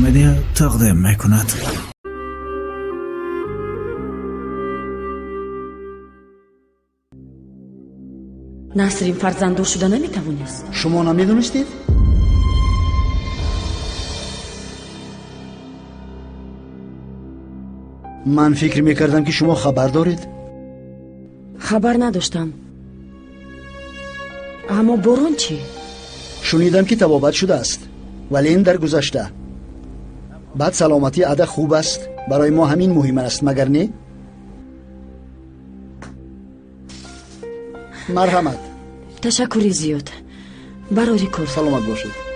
مدیا تقدیم میکند. نسرین فرزنددار شده نمیتوانست. شما نمیدونستید؟ من فکر میکردم که شما خبر دارید. خبر نداشتم. اما بارون چی؟ شنیدم که تبابت شده است، ولی این در گذشته. بعد سلامتی عده خوب است، برای ما همین مهم است، مگر نه؟ مرحمت. تشکری زیاد. برای کار. سلامت باشید.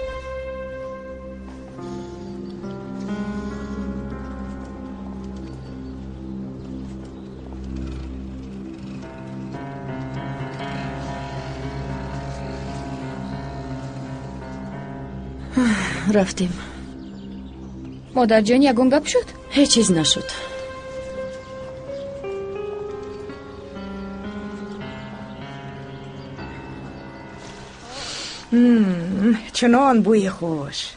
رفتیم. مادر جان یگان گپ شد؟ هیچ چیز نشد. چنان بوی خوش.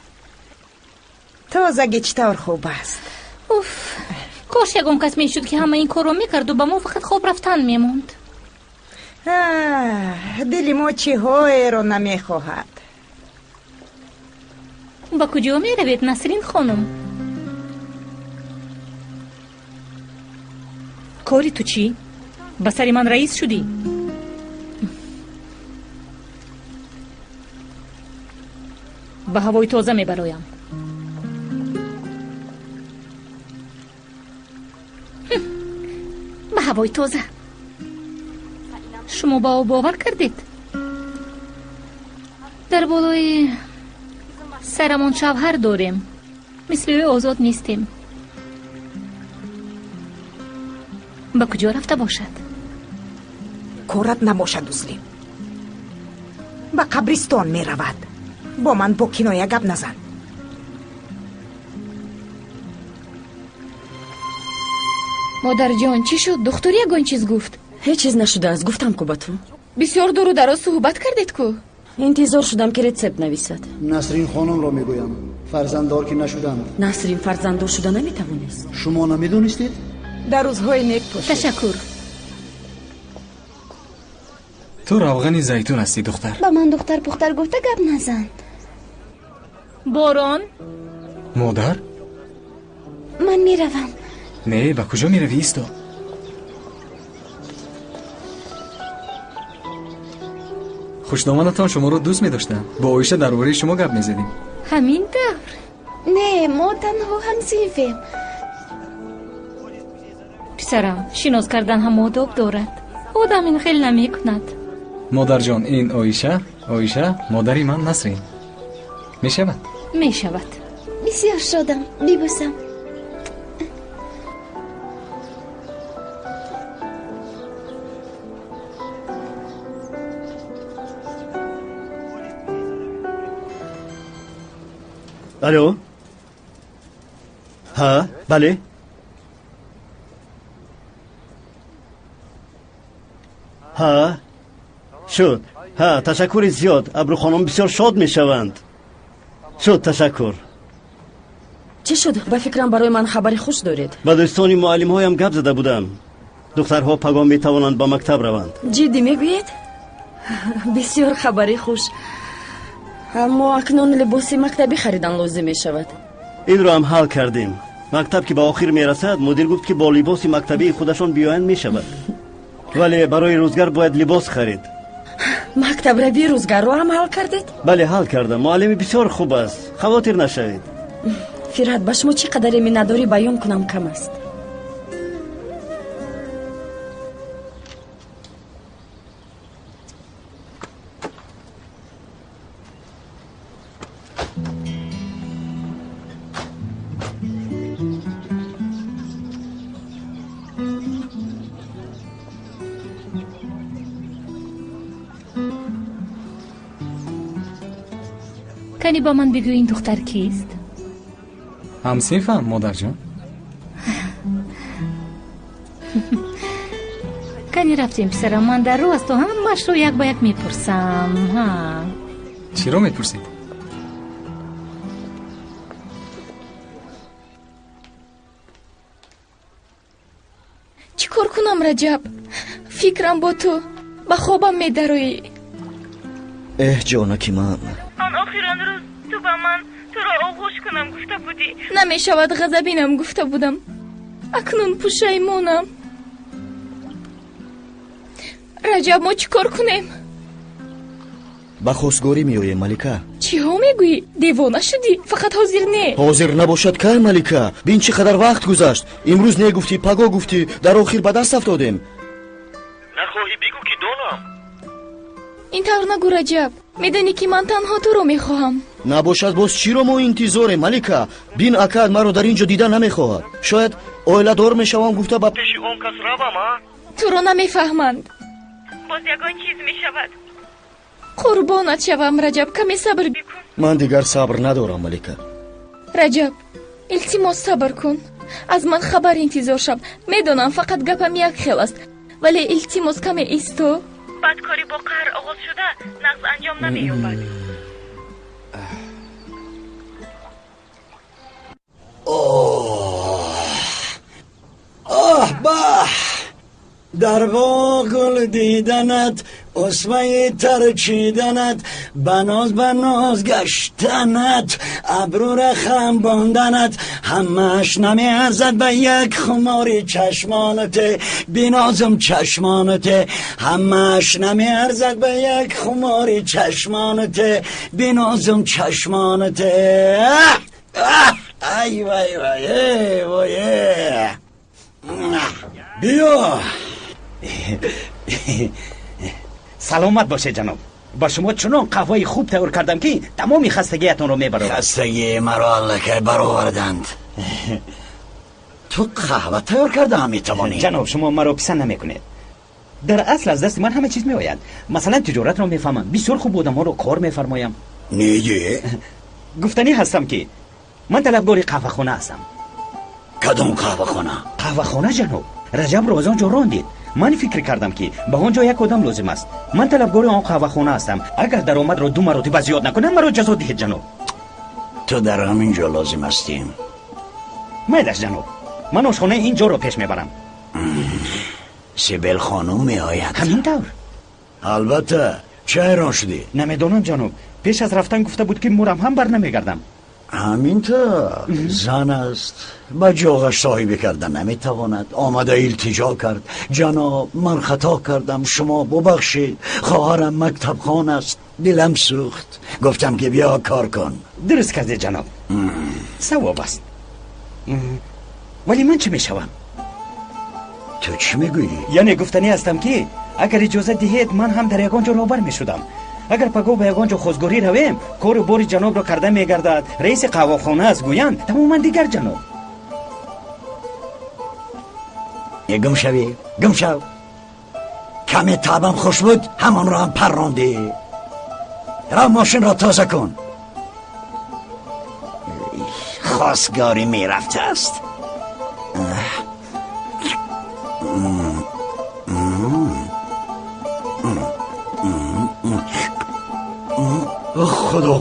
تازگی چطور خوب است؟ اوف، کاش یگان کس میشد که همه این کارو میکرد و به ما فقط خواب رفتن میموند. دل ما چیزهایی رو نمیخواهد. با کجا میروید نسرین خانم؟ کاری تو چی؟ به سر من رئیس شدی؟ به هوای تازه میبرایم. به هوای تازه. شما با او باور کردید؟ در بالای سرمان شوهر داریم، مثل او آزاد نیستیم. به کجا رفته باشد؟ کارت نباشد دوستیم. به قبرستان می رود. با من با کنایه گپ نزن. مادر جان چی شد؟ دختر یگان چیز گفت؟ هیچ چیز نشده است. گفتم کو به تو. بسیار دور و دراز صحبت کردید کو؟ انتظار شدم که رسپت نویسد. نسرین خانم را میگویم، فرزنددار که نشدند. نسرین فرزنددار شده نمیتوانست. شما نمیدونستید؟ در روزهای نیک باشید. تشکر. تو روغن زیتون هستی دختر. با من دختر پختر گفته گپ نزن. باران مادر؟ من میروم. نه، با کجا میروی؟ ایستا. خوشنامانتان شما رو دوست می‌داشتم. با آیشه درباره شما گپ می‌زدیم. همین دور؟ نه، ما تنها همسیفیم. پسرم شناس کردن هم آداب دارد. آدم این خیلی نمی کند. مادر جان این آیشه مادری من نسرین. میشود؟ میشود. بسیار شدم. بیبوسم. الو؟ ها بله. ها شد. ها تشکر زیاد. ابرو خانم بسیار شاد می شوند. شد تشکر. چه شد؟ به فکرم برای من خبری خوش دارید. با دوستان معلم هایم گپ زده بودم. دخترها پیغام می توانند با مکتب روند. جدی میگویید؟ بسیار خبری خوش. اما اکنون لباس مکتبی خریدن لازم می شود. این رو هم حل کردیم. مکتب که به آخر می رسد مدیر گفت که با لباس مکتبی خودشان بیایند می شود. ولی برای روزگار باید لباس خرید. مکتب روی روزگار رو هم حل کردید؟ بله حل کردم. معلم بسیار خوب است. خواطر نشوید. فرهاد به شما چقدر می نداری بیان کنم کم است. کنی با من بگو این دختر کیست؟ همسیفم مادر جان. کنی رفتیم پسرم، من در رو از تو همش رو یک با یک میپرسم. چی رو میپرسید؟ ам Раҷаб, фикрам бо ту ба хобам медароӣ. ҷонаки ман. он охирон рӯз ту ба ман туро оғӯш кунам гуфта будӣ. намешавад ғазабинам гуфта будам. акнун пушаймонам. Раҷаб, мо чӣ кор кунем? ба хостгорӣ меоем, малика. чиҳо мегӯӣ? девона шудӣ? фақат ҳозир не. ҳозир набошад кай, малика? бин чӣ қадар вақт гузашт. имрӯз негуфтӣ, паго гуфтӣ, дар охир ба даст афтодем. нахоҳӣ бигӯ ки донам. ин тавр нагӯ Раҷаб. медонӣ ки ман танҳо туро мехоҳам. набошад боз чиро мо интизорем, малика? бин акад маро дар ин ҷо дида намехоҳад. шояд оиладор мешавам гуфта ба пеши он кас равам. туро намефаҳманд. боз ягон чиз мешавад. қурбонат шавам Раҷаб, каме сабр бикун. ман дигар сабр надорам, малика. Раҷаб, илтимос сабр кун. аз ман хабар интизор шав. медонам фақат гапам як хел аст, вале илтимос каме исто. баъд кори бо қаҳр оғоз шуда нағз анҷом намеёбад. баҳ дар боғ гул диданат, осмаи тар чиданат, баноз гаштанат, абрура хамбонданат, ҳамааш намеарзад ба як хумори чашмонате, бинозум чашмонате, ҳамааш намеарзад ба як хумори чашмонате, бинозум чашмонате. ай вай вай вай. биё. саломат бошед ҷаноб. ба шумо чунон қаҳваи хуб тайёр кардам ки тамоми хастагиятонро мебарад. хастагии маро аллакай бароварданд. ту қаҳва тайёр кардаам метавонӣ? ҷаноб, шумо маро писанд намекунед. дар асл аз дасти ман ҳама чиз меояд. масалан тиҷоратро мефаҳмам, бисёр хуб одамҳоро кор мефармоям. неги? гуфтанӣ ҳастам ки ман талабгори қаҳвахона ҳастам. кадом қаҳвахона? қаҳвахона ҷаноб. раҷабро аз он ҷо рондед. ман фикр кардам ки ба он ҷо як одам лозим аст. ман талабгори он қаҳвахона ҳастам. агар даромадро 2 маротиба зиёд накунам, маро ҷазо диҳед ҷаноб. ту дар ҳамин ҷо лозим ҳастӣ? майдаш ҷаноб, ман ошхонаи ин ҷоро пеш мебарам. сибел хонум меояд? ҳамин тавр. албатта. чӣ ҳайрон шудӣ? намедонам ҷаноб. пеш аз рафтан гуфта буд ки мурам ҳам барнамегардам. ҳамин тавр. зан аст, ба ҷоғаш соҳибӣ карда наметавонад. омада илтиҷо кард: ҷаноб, ман хато кардам, шумо бубахшед, хоҳарам мактабхон аст, дилам сӯхт. гуфтам ки биё кор кун. дуруст кардед ҷаноб. савоб аст. вале ман чӣ мешавам? ту чӣ мегӯӣ? яъне гуфтанӣ ҳастам ки агар иҷоза диҳед ман ҳам дар ягон ҷо роҳбар мешудам. агар паго ба ягон ҷо хозгорӣ равем, кори бори ҷанобро карда мегардад, раиси қаҳвахона аст гӯянд, тамоман дигар ҷаноб. гум шавӣ, гум шав. каме табам хуш буд, ҳамонро ҳам паррондӣ. рав мошинро тоза кун. хостгорӣ мерафтааст. خدا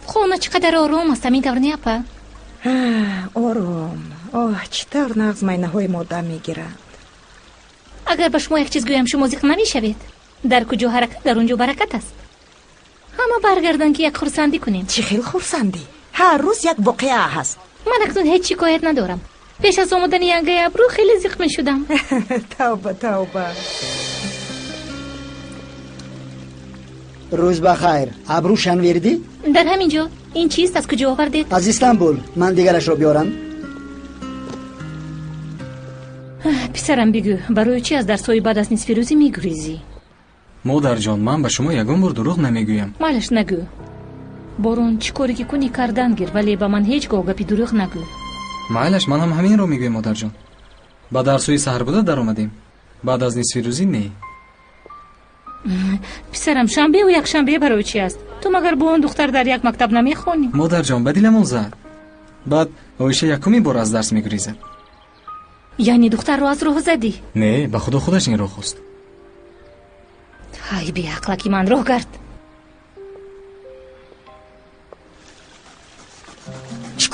خونه چقدر آروم است همین طور نیه پا؟ آروم. چی طور نغز مینه‌های ما دم میگیرند. اگر به شما یک چیز گویم شما زیق نمیشوید. در کجا حرکت در اونجا برکت است. همه برگردن که یک خرسندی کنیم. چی خیلی خرسندی؟ هر روز یک واقعه هست. من اکنون هیچ شکایت ندارم. پیش از آمدن ینگه ابرو خیلی زیق می شدم. توبه توبه. روز بخیر. ابرو شنویردی؟ در همینجا. این چیست؟ از کجا آوردید؟ از استانبول. من دیگرش رو بیارم. پسرم بگو برای چی از درس‌های بعد از نصف روزی میگریزی؟ مادر جان، من به شما یگان بار دروغ نمیگویم. مالش نگو. برون چی کاری که کنی کردن گیر، ولی با من هیچگاه گپی دروغ نگو. مالش من هم همین رو میگویم مادر جان. با درس‌های سحر بوده در اومدیم. بعد از نصف روزی نه. پسرم شنبه و یک شنبه برای چی است؟ تو مگر با اون دختر در یک مکتب نمیخونی؟ مادر جان بدیلمون زد. بعد آیشه یکمی بار از درس میگریزه. یعنی دختر رو از راه زدی؟ نه، به خدا خودش این راه خواست. ای بی عقلکی من راه کرد.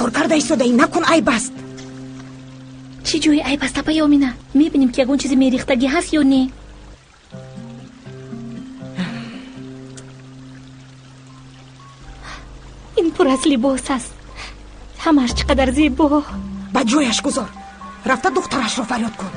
کار کرده ایستاده نکن عیب است. چی جوی عیب است آپای آمینا؟ میبینیم که یگون چیزی میریختگی هست یا نه؟ این پر از لباس است، همش چقدر زیبا. با جویش گذار، رفته دخترش رو فریاد کن.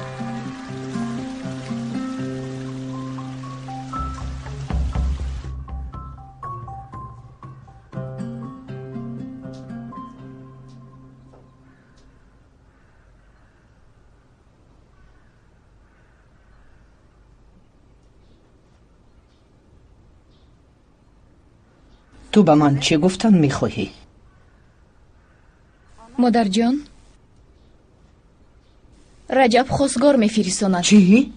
تو به من چه گفتن میخواهی؟ مادر جان، رجب خواستگار میفرستاند. چی؟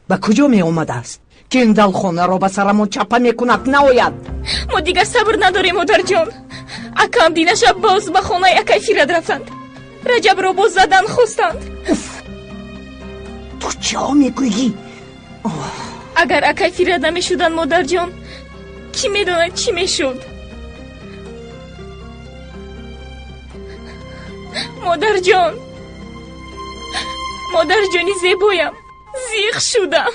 به کجا می آمده است که این دلخانه را به سرمون چپه میکند ناید؟ ما دیگر صبر نداریم مادر جان. اکام دینا شب باز به خانه اکای فرید رفتند. رجب را باز زدن خواستند. تو چه میگویی؟ اگر اکای فرید نمیشدن مادر جان، کی میداند چی میشد؟ مادر جان، مادر جانی زیبایم، زیخ شدم.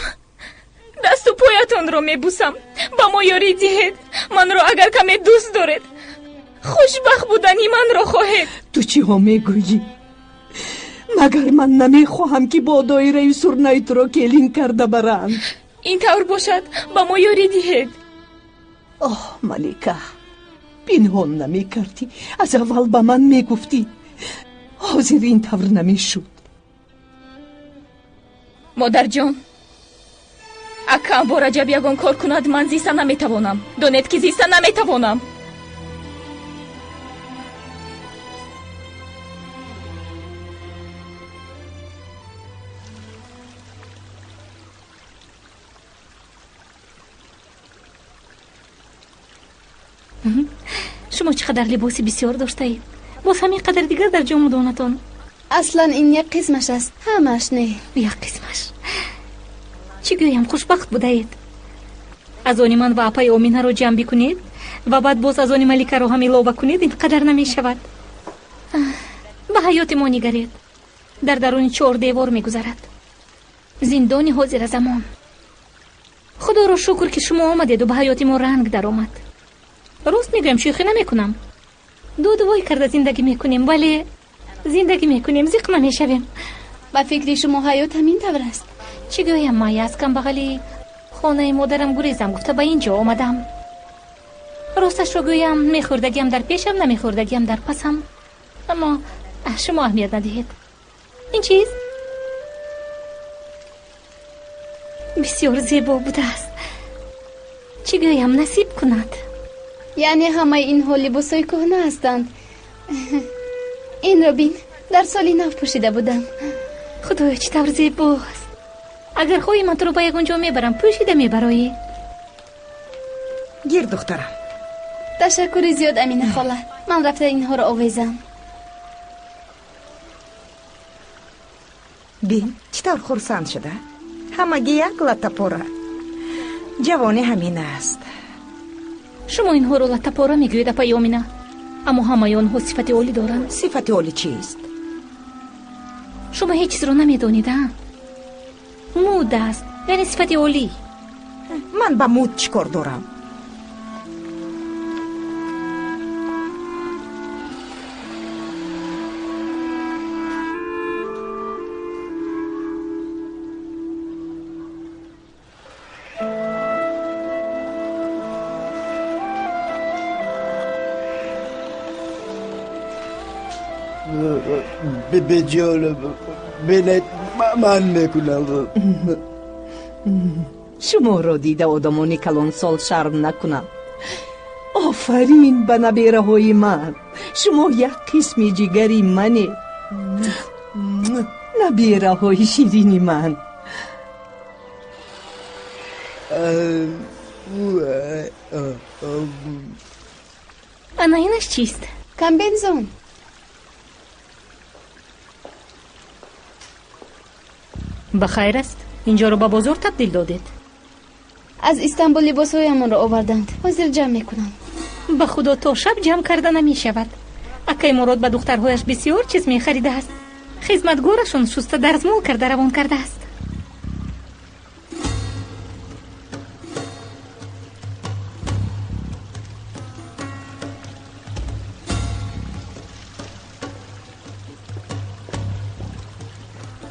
دست و پایتان را میبوسم. با ما یاری دهید. من را اگر کمی دوست دارید، خوشبخت بودنی من را خواهید. تو چی ها میگویی؟ مگر من نمیخواهم که با دایره سرنای تو را کلین کرده برند؟ این طور باشد با ما یاری دهید. آه ملیکه، پنهان نمی کردی، از اول به من می گفتی. حاضر این طور نمی شد. مادر جان، اکام با رجب یگان کار کند من زیسته نمی توانم. دانید که زیسته نمی توانم. شما چقدر لباسی بسیار داشته اید. باز همین قدر دیگر در جامدانتان. اصلا این یک قسمش است، همش نه. یک قسمش. چی گویم خوشبخت بوده اید. از آنی من و اپای آمینه رو جمع بکنید و بعد باز از آنی ملیکه رو هم علاوه کنید. این قدر نمی شود. به حیات ما نگرید. در درون 4 دیوار می گذرد. زندانی حاضر زمان. خدا رو شکر که شما آمدید و به حیات ما رنگ در آمد. راست میگم، شوخی نمی کنم. دو کرده زندگی میکنیم، ولی زندگی میکنیم زیق نمیشویم. با فکر شما حیات همین طور است. چی گویم، مایه از کم بغلی خانه مادرم گریزم گفته به اینجا آمدم. راستش رو گویم، میخوردگیم در پیشم، نمیخوردگیم در پسم. اما شما اهمیت ندهید. این چیز بسیار زیبا بوده است. چی گویم، نصیب کند. یعنی همه اینها لباسای کهنه هستند. این رو بین، در سالی نو پوشیده بودم. خدایا چی طور زیباست. اگر خواهی من تو رو با یگونجا میبرم، پوشیده میبرایی. گیر دخترم. تشکر زیاد امینه خاله. من رفته اینها رو آویزم. بین چطور خورسند شده؟ همگی یک لطه پاره. جوانی همین است. شما اینها رو لطه پاره میگوید اپای آمینه، اما همه آنها صفت عالی دارند. صفت عالی چیست؟ شما هیچ چیز رو نمیدانید. مود است، یعنی صفت عالی. من با مود چیکار دارم؟ به جان بینت من میکنم. شما را دیده آدمانی کلان سال شرم نکنم. آفرین به نبیره های من. شما یک قسم جگری منی. نبیره های شیرینی من. انا اینش چیست؟ کم بنزون. بخیر است. اینجا رو با بازار تبدیل دادید. از استانبول لباسهایمان را آوردند. حاضر جمع میکنم. به خدا تا شب جمع کرده نمی شود. акай мурод ба духтарҳояш бисёр чиз мехаридааст. хизматгорашон шуста дарзмол карда равон кардааст.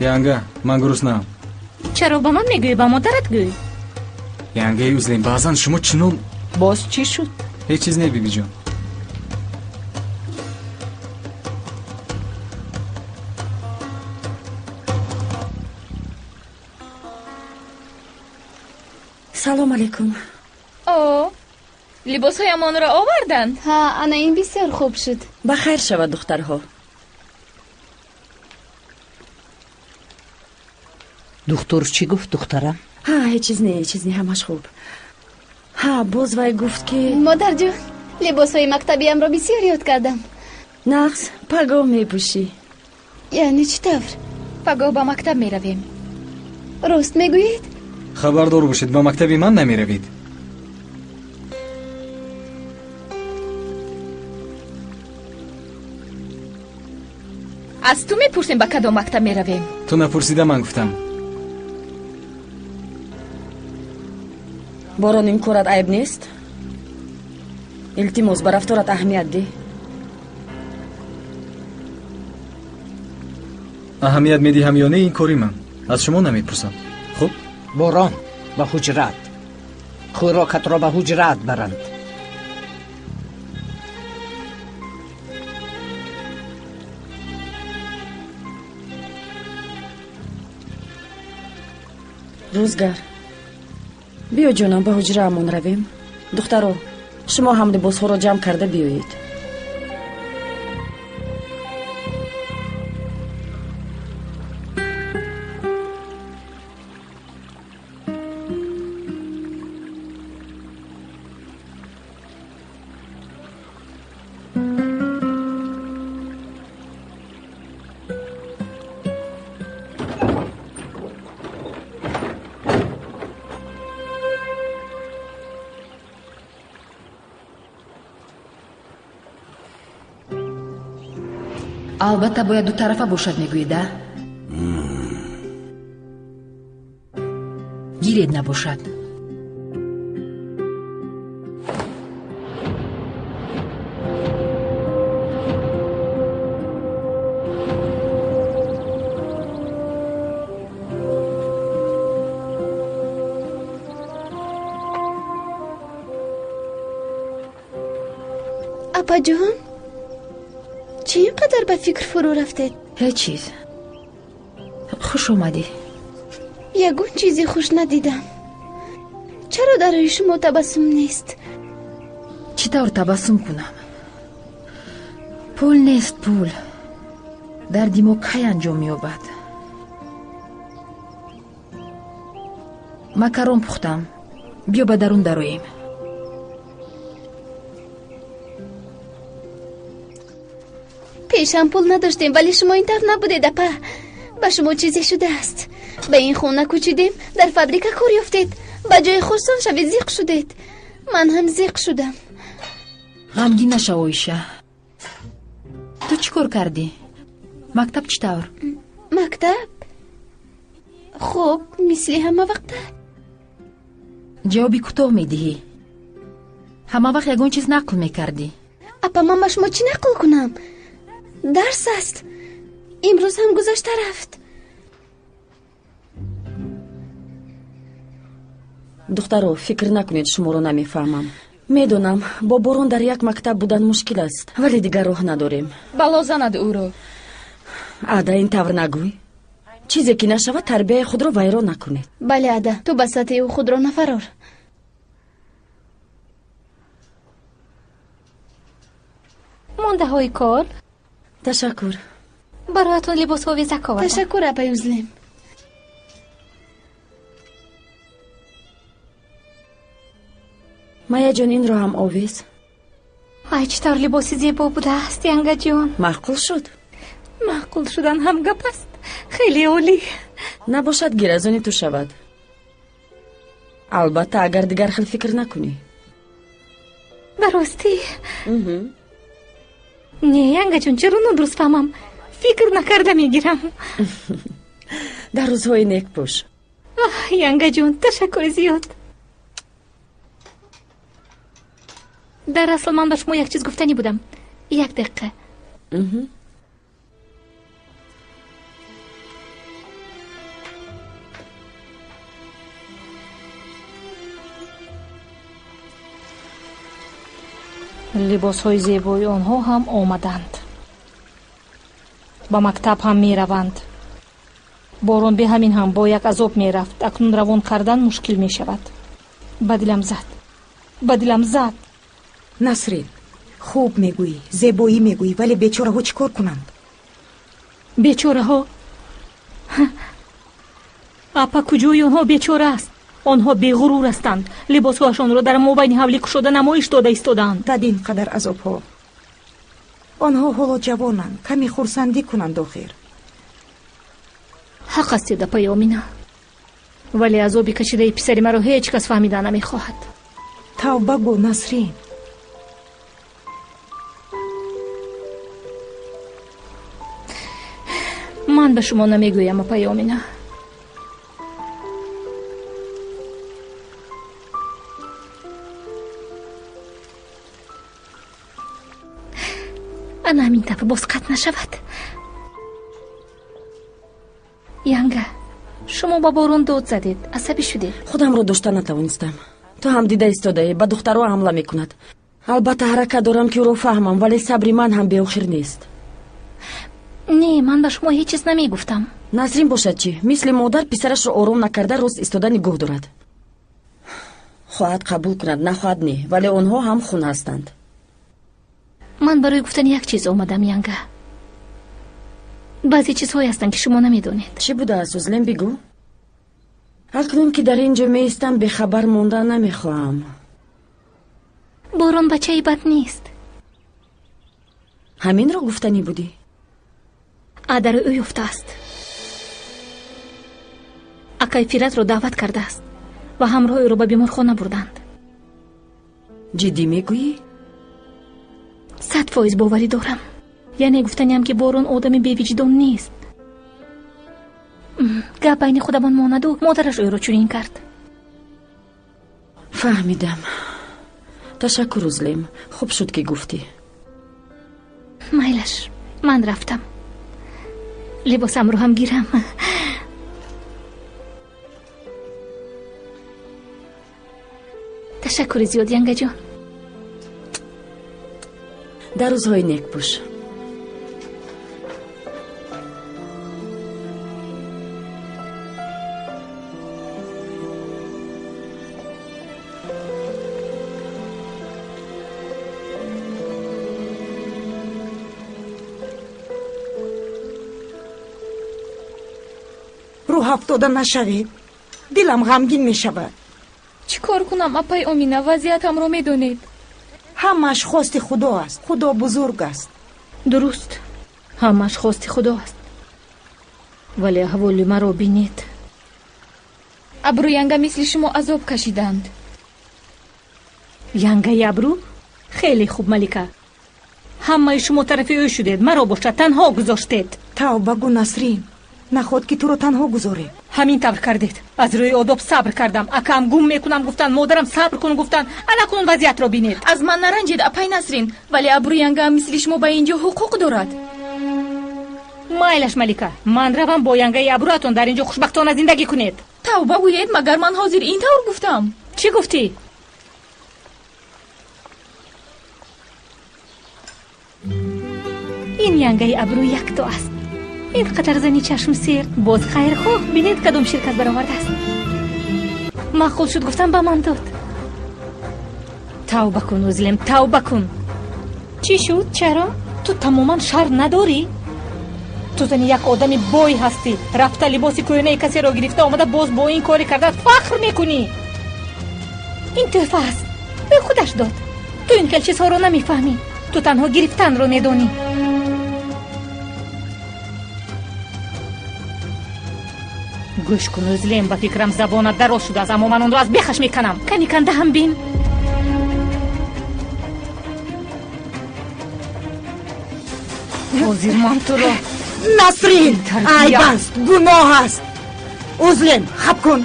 янга, ман гуруснам. чаро ба ман мегӯӣ, ба модарат гӯй. янгаи узлем, баъзан шумо чунон... боз чӣ шуд? ҳеҷ чиз не, бибиҷон. салом алейкум. о либосҳоямонро оварданд? ҳа, ана ин бисёр хуб шуд. ба хайр шавад духтарҳо. духтур чӣ гуфт, духтарам? ҳа, ҳеҷ чиз не, ҳамаш хуб. ҳа, боз вай гуфт ки... модарҷон, либосҳои мактабиамро бисёр ёд кардам. нақс пагоҳ мепӯшӣ. яъне чӣ тавр? пагоҳ ба мактаб меравем. рост мегӯед? хабардор бошед, ба мактаби ман намеравед. аз ту мепурсем ба кадом мактаб меравем? ту напурсида, ман гуфтам. борон ин корат айб нест? илтимос ба рафторат аҳамият диҳ. аҳамият медиҳам ё не, ин кори ман. аз шумо намепурсам. хуб? борон ба ҳуҷрат. хӯрокатро ба ҳуҷрат баранд. рӯзгар, биё ҷонам, ба ҳуҷраамон равем. духтаро, шумо ҳам либосҳоро ҷамъ карда биёед. албатта бояд дутарафа бошад, мегӯеда? гиред набошад. апаҷон, чӣ ин қадар ба фикр фурӯ рафтед? ҳеҷ чиз. хуш омадӣ. ягон чизи хуш надидам. чаро дар рӯи шумо табассум нест? чӣ тавр табассум кунам? пул нест, пул. дарди мо кай анҷом меёбад? макарон пухтам. биё ба дарун дароем. пешам пул надоштем, вале шумо ин тавр набудед, апа. ба шумо чизе шудааст. ба ин хона кӯчидем, дар фабрика кор ёфтед. ба ҷои хурсон шавед, зиқ шудед. ман ҳам зиқ шудам. ғамгин нашав, оиша. ту чӣ кор кардӣ? мактаб чӣ тавр? мактаб? хуб, мисли ҳама вақта. ҷавоби кӯтоҳ медиҳӣ. ҳама вақт ягон чиз нақл мекардӣ. апа, ман ба шумо чӣ нақл кунам? дарс аст. имрӯз ҳам гузашта рафт. духтаро, фикр накунед, шуморо намефаҳмам. медонам бо борон дар як мактаб будан мушкил аст, вале дигар роҳ надорем. бало занад ӯро. ада, ин тавр нагӯй. чизе ки нашавад, тарбияи худро вайрон накунед. бале ада, ту ба сатҳи ӯ худро нафарор. мондаҳои кор. ташаккур. бароятон либосҳо везак овардам. ташаккур, апаи узлем. маяҷон, инро ҳам овез. ай, чӣ тавр либоси зебо будааст, янгаҷон. маъқул шуд? маъқул шудан ҳам гап аст. хеле олӣ. набошад гиразони ту шавад. албатта, агар дигар хел фикр накунӣ. ба ростӣ? не янгаҷон, чаро нодуруст фаҳмам? фикр накарда мегирам. дар рӯзҳои некпӯш. янгаҷон, ташаккури зиёд. дар асл ман ба шумо як чиз гуфтанӣ будам. як дақиқа. либосҳои зебои онҳо ҳам омаданд. ба мактаб ҳам мераванд. борон бе ҳамин ҳам бо як азоб мерафт. акнун равон кардан мушкил мешавад. ба дилам зад. ба дилам зад. насрин, хуб мегӯӣ, зебоӣ мегӯӣ, вале бечораҳо чӣ кор кунанд? бечораҳо? апа куҷои онҳо бечора аст? онҳо беғурур ҳастанд. либосҳоашонро дар мобайни ҳавлӣ кушода намоиш дода истодаанд. дадин қадар азобҳо. онҳо ҳоло ҷавонанд, каме хурсандӣ кунанд охир. ҳақ астед апаи омина, вале азоби кашидаи писари маро ҳеҷ кас фаҳмида намехоҳад. тавба гӯ, насрин. ман ба шумо намегӯям апаи омина. ана ҳамин дафъа боз қатъ нашавад. янга, шумо ба борон дод задед, асабӣ шудед. худамро дошта натавонистам. ту ҳам дида истодаӣ, ба духтаро ҳамла мекунад. албатта ҳаракат дорам ки ӯро фаҳмам, вале сабри ман ҳам беохир нест. не, ман ба шумо ҳеҷ чиз намегуфтам. насрин бошад чӣ? мисли модар писарашро ором накарда рост истода нигоҳ дорад. хоҳад қабул кунад, нахоҳад не, вале онҳо ҳам хун ҳастанд. ман барои гуфтани як чиз омадам, янга. баъзе чизҳое ҳастанд ки шумо намедонед. чӣ будааст ӯзлем, бигӯ. акнун ки дар ин ҷо меистам, бехабар мондан намехоҳам. борон бачаи бад нест. ҳаминро гуфтанӣ будӣ? адари ӯ ёфтааст. акай фиратро даъват кардааст ва ҳамроҳи ӯро ба беморхона бурданд. ҷиддӣ мегӯӣ? 100% боварӣ дорам. яъне гуфтаниам ки борон одами бевиҷдон нест. гап байни худамон монаду модараш ӯро чунин кард. фаҳмидам. ташаккур ӯзлем, хуб шуд ки гуфтӣ. майлаш, ман рафтам. либосамро ҳам гирам. ташаккури зиёд, янгаҷон. дар рӯзҳои некпӯш. рӯ ҳафтода нашавед, дилам ғамгин мешавад. чӣ кор кунам апай омина, вазъиятамро медонед. ҳамааш хости худо аст. худо бузург аст. дуруст, ҳамааш хости худо аст, вале аҳволи маро бинед. абру янга мисли шумо азоб кашиданд. янгаи абру? хеле хуб, малика. ҳамаи шумо тарафи ӯ шудед, маро бошад танҳо гузоштед. тавба гӯ, насрин. наход ки туро танҳо гузорем. ҳамин тавр кардед. аз рӯи одоб сабр кардам. акам гум мекунам гуфтанд, модарам сабр кун гуфтанд. анакунун вазъиятро бинед. аз ман наранҷед апай Насрин, вале абру янга мисли шумо ба ин ҷо ҳуқуқ дорад. майлаш малика, ман равам бо янгаи абруатон дар ин ҷо хушбахтона зиндагӣ кунед. тавба гӯед, магар ман ҳозир ин тавр гуфтам? чӣ гуфтӣ? ин янгаи абру якто аст. ин қадар зани чашм сер, боз хайрхоҳ, бинед кадом ширкат баровардааст. маъқул шуд гуфтам ба ман дод. тавба кун ӯзлем, тавба кун. чӣ шуд? чаро? ту тамоман шар надорӣ? ту зани як одами бой ҳастӣ. рафта либоси кӯҳнаи касеро гирифта омада боз бо ин кори кардаат фахр мекунӣ. ин тӯҳфа аст. ӯ худаш дод. ту ин хел чизҳоро намефаҳмӣ. ту танҳо гирифтанро медонӣ. гӯш кун ӯзлем, ба фикрам забонат дароз шудааст, аммо ман онро аз бехаш меканам. кани канда ҳам бин. ҳозир ман туро насрин айб аст гуноҳ аст узлем хаб кун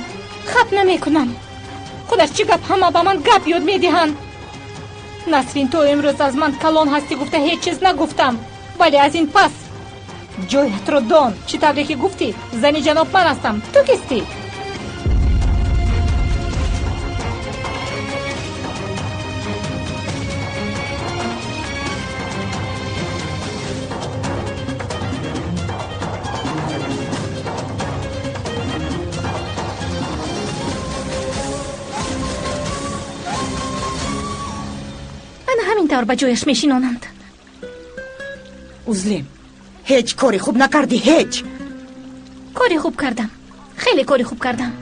хаб намекунам худаш чӣ гап ҳама ба ман гап ёд медиҳанд насрин то имрӯз аз ман калон ҳастӣ гуфта ҳеҷ чиз нагуфтам вале аз ин пас ҷоятро дон чӣ тавре ки гуфтӣ зани ҷаноб ман ҳастам ту кистӣ тавр ба ҷояш мешинонанд узлем ҳеҷ кори хуб накардӣ ҳеҷ кори хуб кардам хеле кори хуб кардам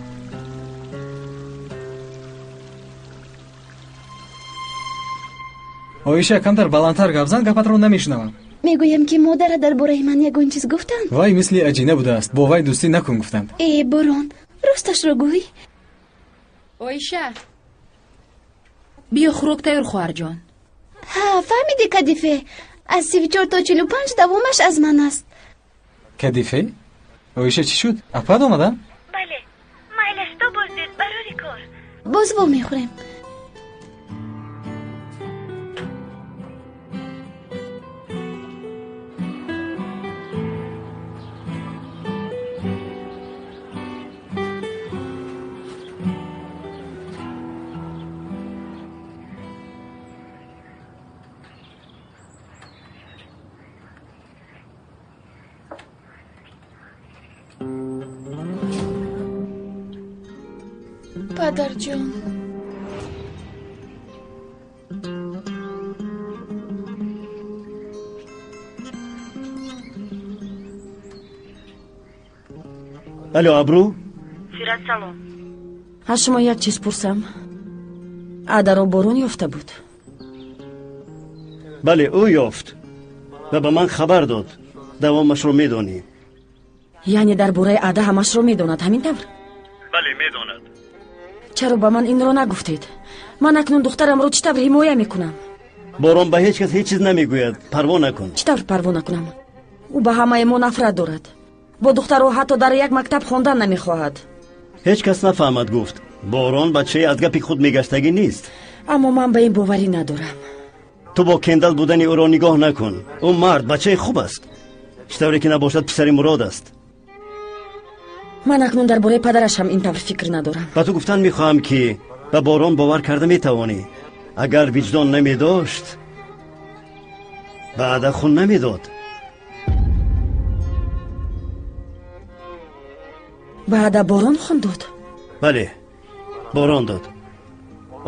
оиша камтар баландтар гап зан гапатро намешунавам мегӯям ки модарат дар бораи ман ягон чиз гуфтанд вай мисли аҷина будааст бо вай дӯстӣ накун гуфтанд борон росташро гӯй оиша биё хӯрок тайёр хоҳарҷон ҳа фаҳмиди кадифе аз 34 то 45 давомаш аз ман аст кадифе оиша чӣ шуд апад омада бале майлаш то боздед барори кор боз во мехӯрем падарҷон алё абру сират салом аз шумо як чиз пурсам адаро борон ёфта буд бале ӯ ёфт ва ба ман хабар дод давомашро медонӣ яъне дар бораи ада ҳамашро медонад ҳамин тавр бале медонад чаро ба ман инро нагуфтед ман акнун духтарамро чӣ тавр ҳимоя мекунам борон ба ҳеҷ кас ҳеҷ чиз намегӯяд парво накун чӣ тавр парво накунам ӯ ба ҳамаи мо нафрат дорад бо духтаро ҳатто дар як мактаб хондан намехоҳад ҳеҷ кас нафаҳмад гуфт борон бачаи аз гапи худ мегаштагӣ нест аммо ман ба ин боварӣ надорам ту бо кендал будани ӯро нигоҳ накун ӯ мард бачаи хуб аст чӣ тавре ки набошад писари мурод аст ман акнун дар бораи падарашам ин тавр фикр надорам ба ту гуфтан мехоҳам ки ба борон бовар карда метавонӣ агар виҷдон намедошт ба ада хун намедод ба ада борон хун дод бале борон дод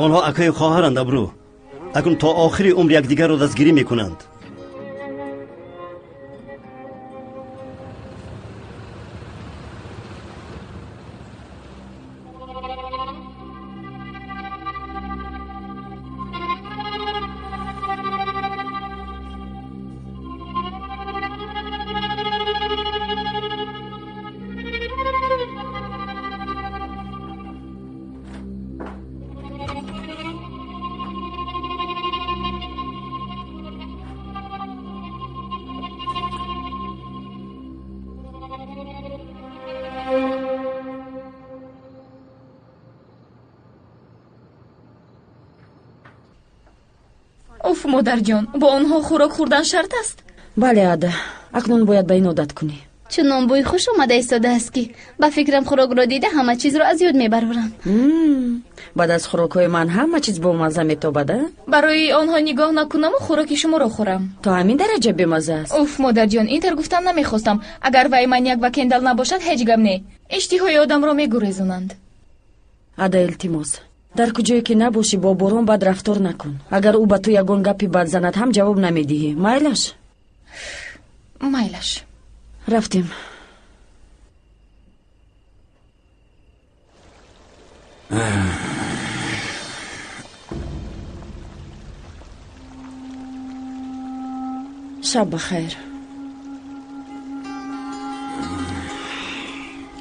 онҳо акаю хоҳаранд абру акнун то охири умр якдигарро дастгирӣ мекунанд уф модарҷон бо онҳо хӯрок хӯрдан шарт аст бале ада акнун бояд ба ин одат кунӣ чунон бӯи хуш омада истодааст ки ба фикрам хӯрокро дида ҳама чизро аз ёд мебарорам баъд аз хӯрокҳои ман ҳама чиз бомазза метобад барои онҳо нигоҳ накунаму хӯроки шуморо хӯрам то ҳамин дараҷа бемазза аст уф модарҷон ин тар гуфтан намехостам агар вай маньяк ва кендал набошад ҳеҷ гап не иштиҳои одамро мегурезонанд ада илтимос дар куҷое ки набошӣ бо борон бад рафтор накун агар ӯ ба ту ягон гапи бад занад ҳам ҷавоб намедиҳӣ майлаш майлаш рафтем шаб бахайр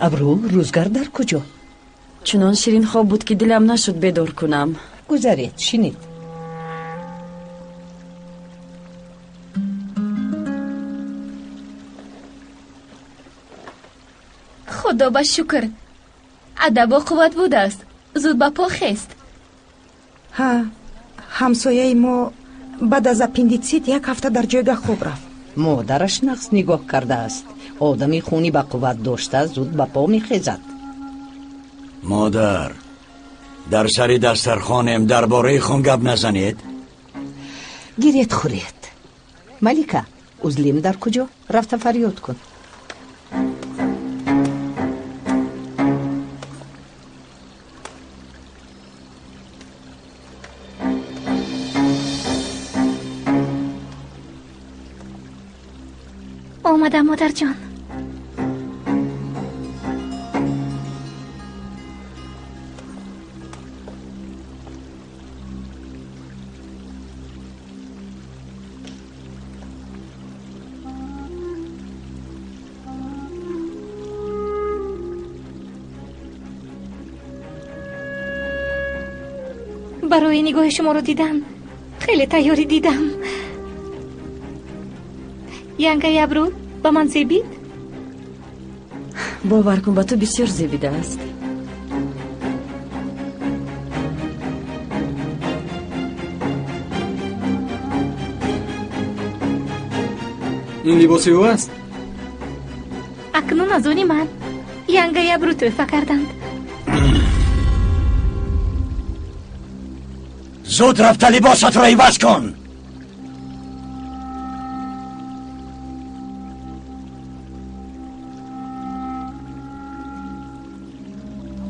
абру рӯзгар дар куҷо чунон ширин хоб буд ки дилам нашуд бедор кунам гузаред шинед خدا با شکر. ادب و قوت بوده است. زود با پا خست. ها، همسایه ما بعد از اپندیسیت 1 هفته در جایگاه خوب رفت. مادرش نقص نگاه کرده است. آدمی خونی با قوت داشته زود با پا میخیزد. مادر، در سر دسترخوانم درباره خون گپ نزنید. گیرید خورید. ملیکا، اوزلیم در کجا؟ رفته فریاد کن. آمدم مادر جان. برای نگاه شما رو دیدم. خیلی تیاری دیدم. ینگه ابرو با من زیبید؟ باور کن با تو بسیار زیبیده است. این لباس او است؟ اکنون از اونی من ینگه ابرو توفه کردند. زود رفته لباست را عوض کن.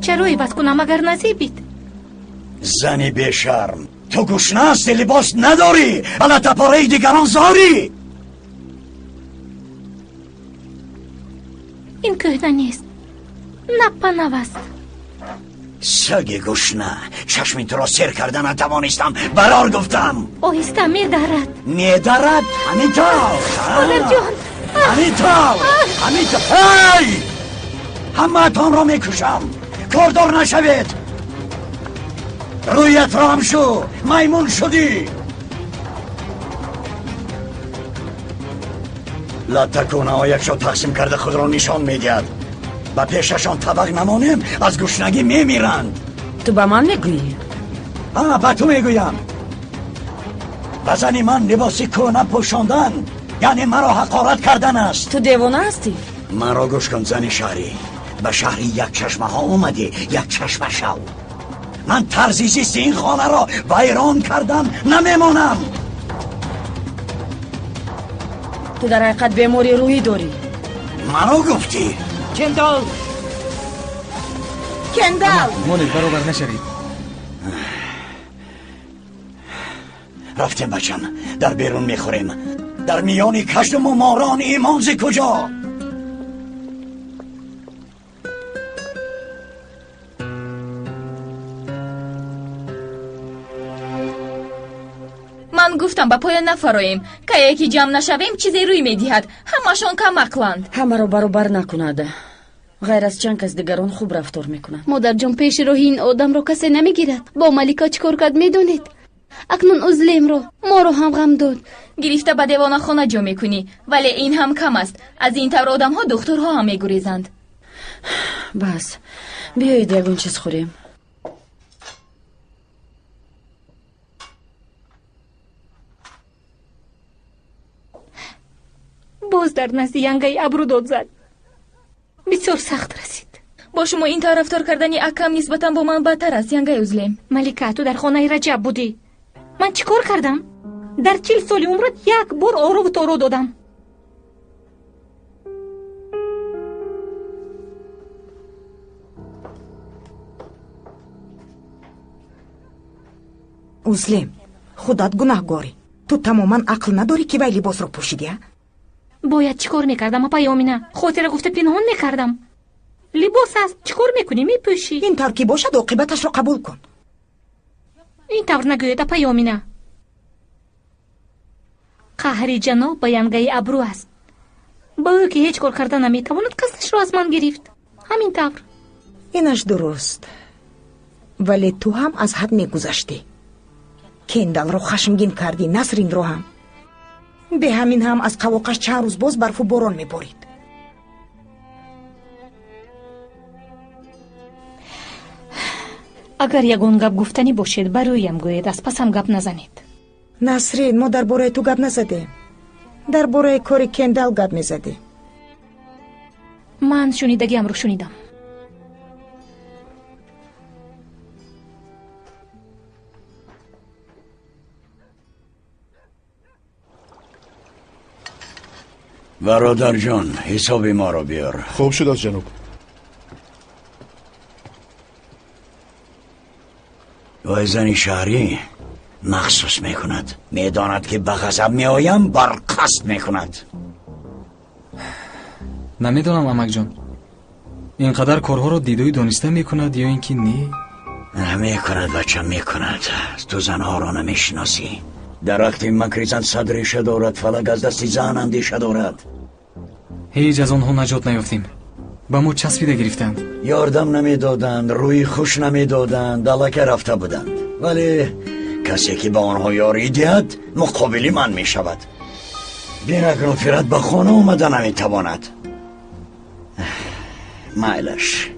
چرا عوض کنم اگر نزیبید؟ زنی بیشرم، تو گوشناس لباس نداری، حالا تپاره دیگران زاری. این کهنه نیست، نپا نوست. سگ گوشنه، چشمی تو را سر کردن نتوانستم، برار گفتم. آهسته میدارد. میدارد؟ همینطور. مادر جان، همینطور. هی! همه تان را میکشم، کاردار نشوید. رویت را هم شو، میمون شدی. لطکونه هایش را تقسیم کرده خود را نشان میدید. با پیششان طبق نمانیم از گشنگی میمیرند. تو با من میگویی؟ با تو میگویم. بزنی من لباسی کهنه پوشاندن یعنی مرا حقارت کردن است. تو دیوانه هستی؟ مرا گوش کن زن شهری. به شهری یک چشمه ها اومدی، یک چشمه شو. من ترزیزیست این خانه را ویران کردم نمیمانم. تو در حقیقت بیماری روحی داری. منو گفتی؟ کندال مونید برابر نشوید. رفتیم بچم، در بیرون میخوریم. در میانی کشم و ماران ایمانز کجا؟ من گفتم با پایان نفرایم که یکی جمع نشویم چیزی روی میدهد. همشان کم عقلند. همه رو برابر نکند. غیر از چند کس دیگران خوب رفتار میکنند. مادر جان پیش روی این آدم رو کسی نمیگیرد. با ملیکا چیکار کرد میدونید؟ اکنون عزلیم رو ما رو هم غم داد. گرفته به دیوانه خانه جا میکنی، ولی این هم کم است. از این طور آدم ها دکترها هم میگریزند. بس بیایید یکون چیز خوریم. باز در نزد ینگه ابرو داد زد. بسیار سخت رسید. با شما این طور رفتار کردنی اکم نسبتا با من بدتر است ینگه عزلیم. ملیکا تو در خانه رجب بودی. من چیکار کردم؟ در 40 سال عمرت یک بار آرو و تارو دادم. عزلیم، خودت گناهگاری. تو تماما عقل نداری که وی لباس رو پوشیدی؟ باید چیکار میکردم اپا یامینا؟ خاطر گفته پنهان میکردم. لباس است، چیکار میکنی؟ میپوشی. این طور که باشد عاقبتش رو قبول کن. این طور نگوید اپا یامینا. قهری جناب با ینگه ابرو است. با او که هیچ کار کرده نمیتواند کسش رو از من گرفت. همین طور. اینش درست، ولی تو هم از حد میگذشتی. کندال رو خشمگین کردی، نسرین رو هم. به همین هم از قواقش چند روز باز برف و باران میبارید. агар ягон гап гуфтанӣ бошед бароям гӯед, аз пасам гап назанед. Насрин, мо дар бораи ту гап назадем. дар бораи кори Кендал гап мезадем. ман шунидагиамро шунидам. برادرجان حساب ما رو بیار. خوب شد از جناب. وای زنی شهری مخصوص میکند، میداند که به غضب میآیم بر قصد میکند. نمیدونم امک جان، اینقدر کارها رو دیده و دانسته میکند یا اینکه نه؟ میکند بچه میکند. تو زنها رو نمیشناسی. درختی مکریزن صد ریشه دارد، فلک از دستی زن اندیشه دارد. هیچ از آنها نجات نیافتیم، با ما چسبیده گرفتند. یاردم نمیدادند، روی خوش نمیدادند، دلکه رفته بودند. ولی کسی که به آنها یاری دهد مقابلی من میشود. بینکنون فرد به خانه اومده نمیتواند. مایلش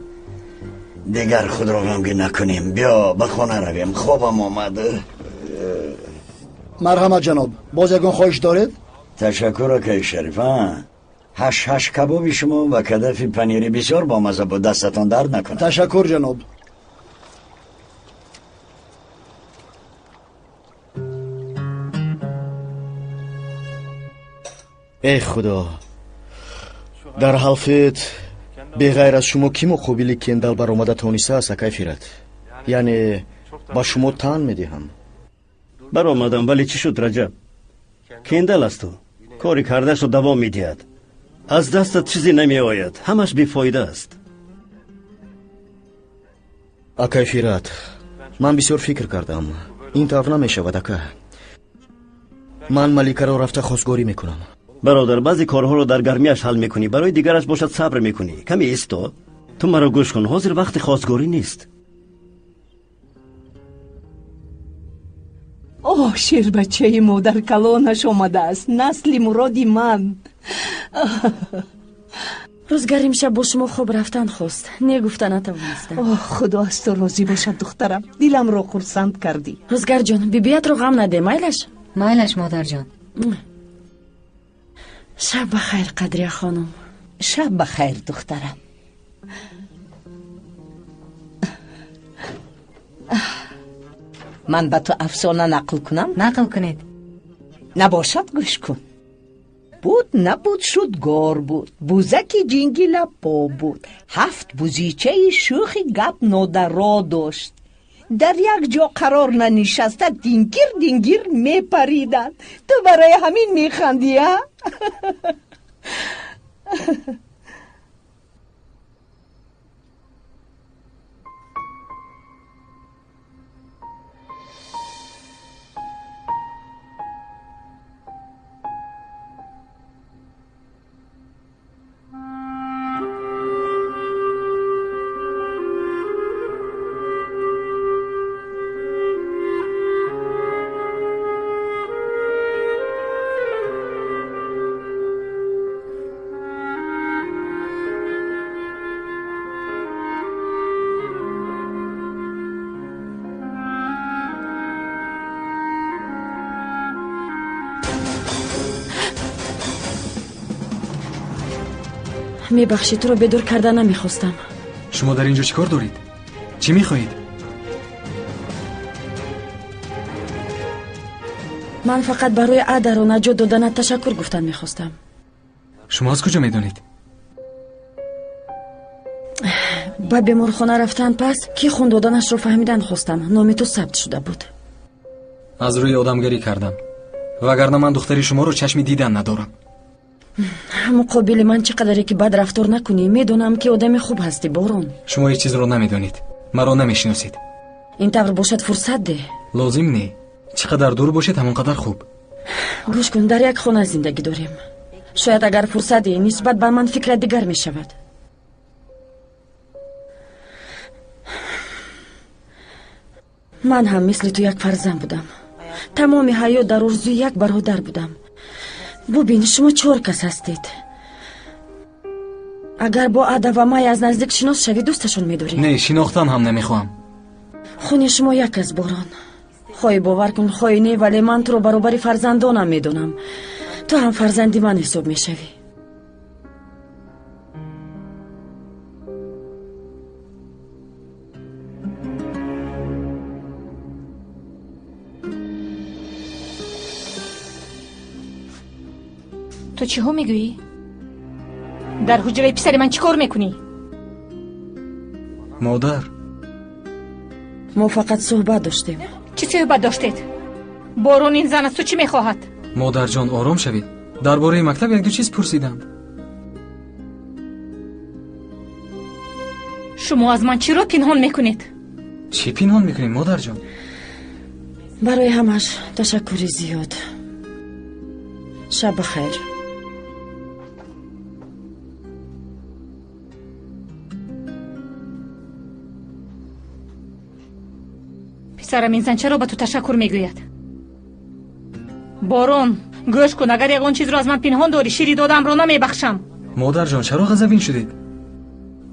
دیگر خود رو غمگین نکنیم، بیا به خانه رویم. خوابم آمده. مرحمت جناب، باز یگان خواهش دارید؟ تشکر که شریف. هش کبابی شما و کدف پنیری بسیار با مزه بود، دستتان درد نکنه. تشکر جناب. ای خدا، در حرفت بغیر از شما کی مقابل کندال برآمده تونسته است کیفیت؟ یعنی با شما تن میدهم. برآمدم، ولی چی شد رجب؟ کندال است تو، کاری کردهش رو دوام میدهد. از دستت چیزی نمی آید، همش بیفایده است. کیفیت، من بسیار فکر کردم، این طور نمی شود اکا. من ملیکه رو رفته خواستگاری میکنم. برادر، بعضی کارها رو در گرمیش حل میکنی، برای دیگرش باشد صبر میکنی. کمی ایستا، تو مرا گوش کن، حاضر وقت خواستگاری نیست. اوه، شیر بچه ما در کلانش آمده است، نسل مرادی من. روزگار امشب با شما خوب رفتن خواست، نگفته نتوانستم. اوه، خدا از تو راضی باشد دخترم، دلم رو خرسند کردی. روزگار جان، بیبیت رو غم نده. مایلش مادر جان. شب بخیر قدریه خانم. شب بخیر دخترم. من به تو افسانه نقل کنم؟ نقل کنید. نباشد گوش کن. بود نبود شد گار بود، بوزک جنگی لپا بود، 7 بوزیچه شوخی گپ نادرا داشت. در یک جا قرار ننشسته دینگیر میپریدند. تو برای همین میخندی ها؟ میبخشی، تو رو بدور کردن نمیخواستم. شما در اینجا چی کار دارید؟ چی میخواهید؟ من فقط برای عدر و نجات دادن تشکر گفتن میخواستم. شما از کجا میدونید؟ با بیمارخانه رفتن پس که خون دادنش رو فهمیدن خواستم. نام تو ثبت شده بود. از روی آدمگری کردم، وگرنه من دختری شما رو چشمی دیدن ندارم. مقابل من چقدری که بد رفتار نکنی، میدونم که آدم خوب هستی بارون. شما هیچ چیز رو نمیدونید، مرا نمیشناسید. این طور باشد فرصت ده. لازم نی، چقدر دور باشید همونقدر خوب. گوش کن، در یک خانه زندگی داریم. شاید اگر فرصتی نسبت به من فکر دیگر می شود. من هم مثل تو یک فرزند بودم. تمام حیات در آرزوی یک برادر بودم. ببین، شما 4 کس هستید. اگر با عدا و مای از نزدیک شناس شوی دوستشون می‌داری؟ نه، شناختن هم نمیخوام. хуни шумо як аст борон. хоҳӣ бовар кун хоҳӣ не, вале ман туро баробари фарзандонам медонам. ту ҳам фарзанди ман ҳисоб мешавӣ. تو چی ها میگویی؟ در حجره پسر من چی کار میکنی؟ مادر ما فقط صحبت داشتیم. چی صحبت داشتید؟ بارون این زن از تو چی میخواهد؟ مادر جان آرام شوید. درباره مکتب یک دو چیز پرسیدم. شما از من چی را پنهان میکنید؟ چی پنهان میکنیم مادر جان؟ برای همش تشکری زیاد. شب بخیر. پسرم این زن چرا به تو تشکر میگوید؟ بارون گوش کن، اگر یگان چیز را از من پنهان داری شیری دادم را نمیبخشم. مادر جان چرا غضبین شدید؟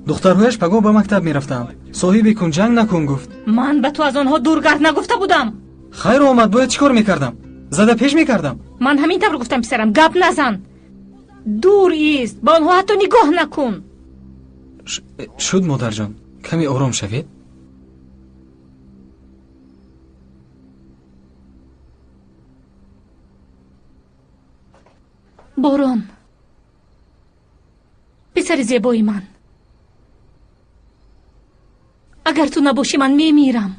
دخترهایش پگاه به مکتب میرفتند. صاحب کن جنگ نکن گفت. من به تو از آنها دورگرد نگفته بودم. خیر آمد، باید چیکار میکردم؟ زده پیش میکردم. من همین طور گفتم پسرم، گپ نزن. دور ایست، با آنها حتی نگاه نکن. شد مادر جان، کمی آرام شوید. بارون پسر زیبای من، اگر تو نباشی من میمیرم.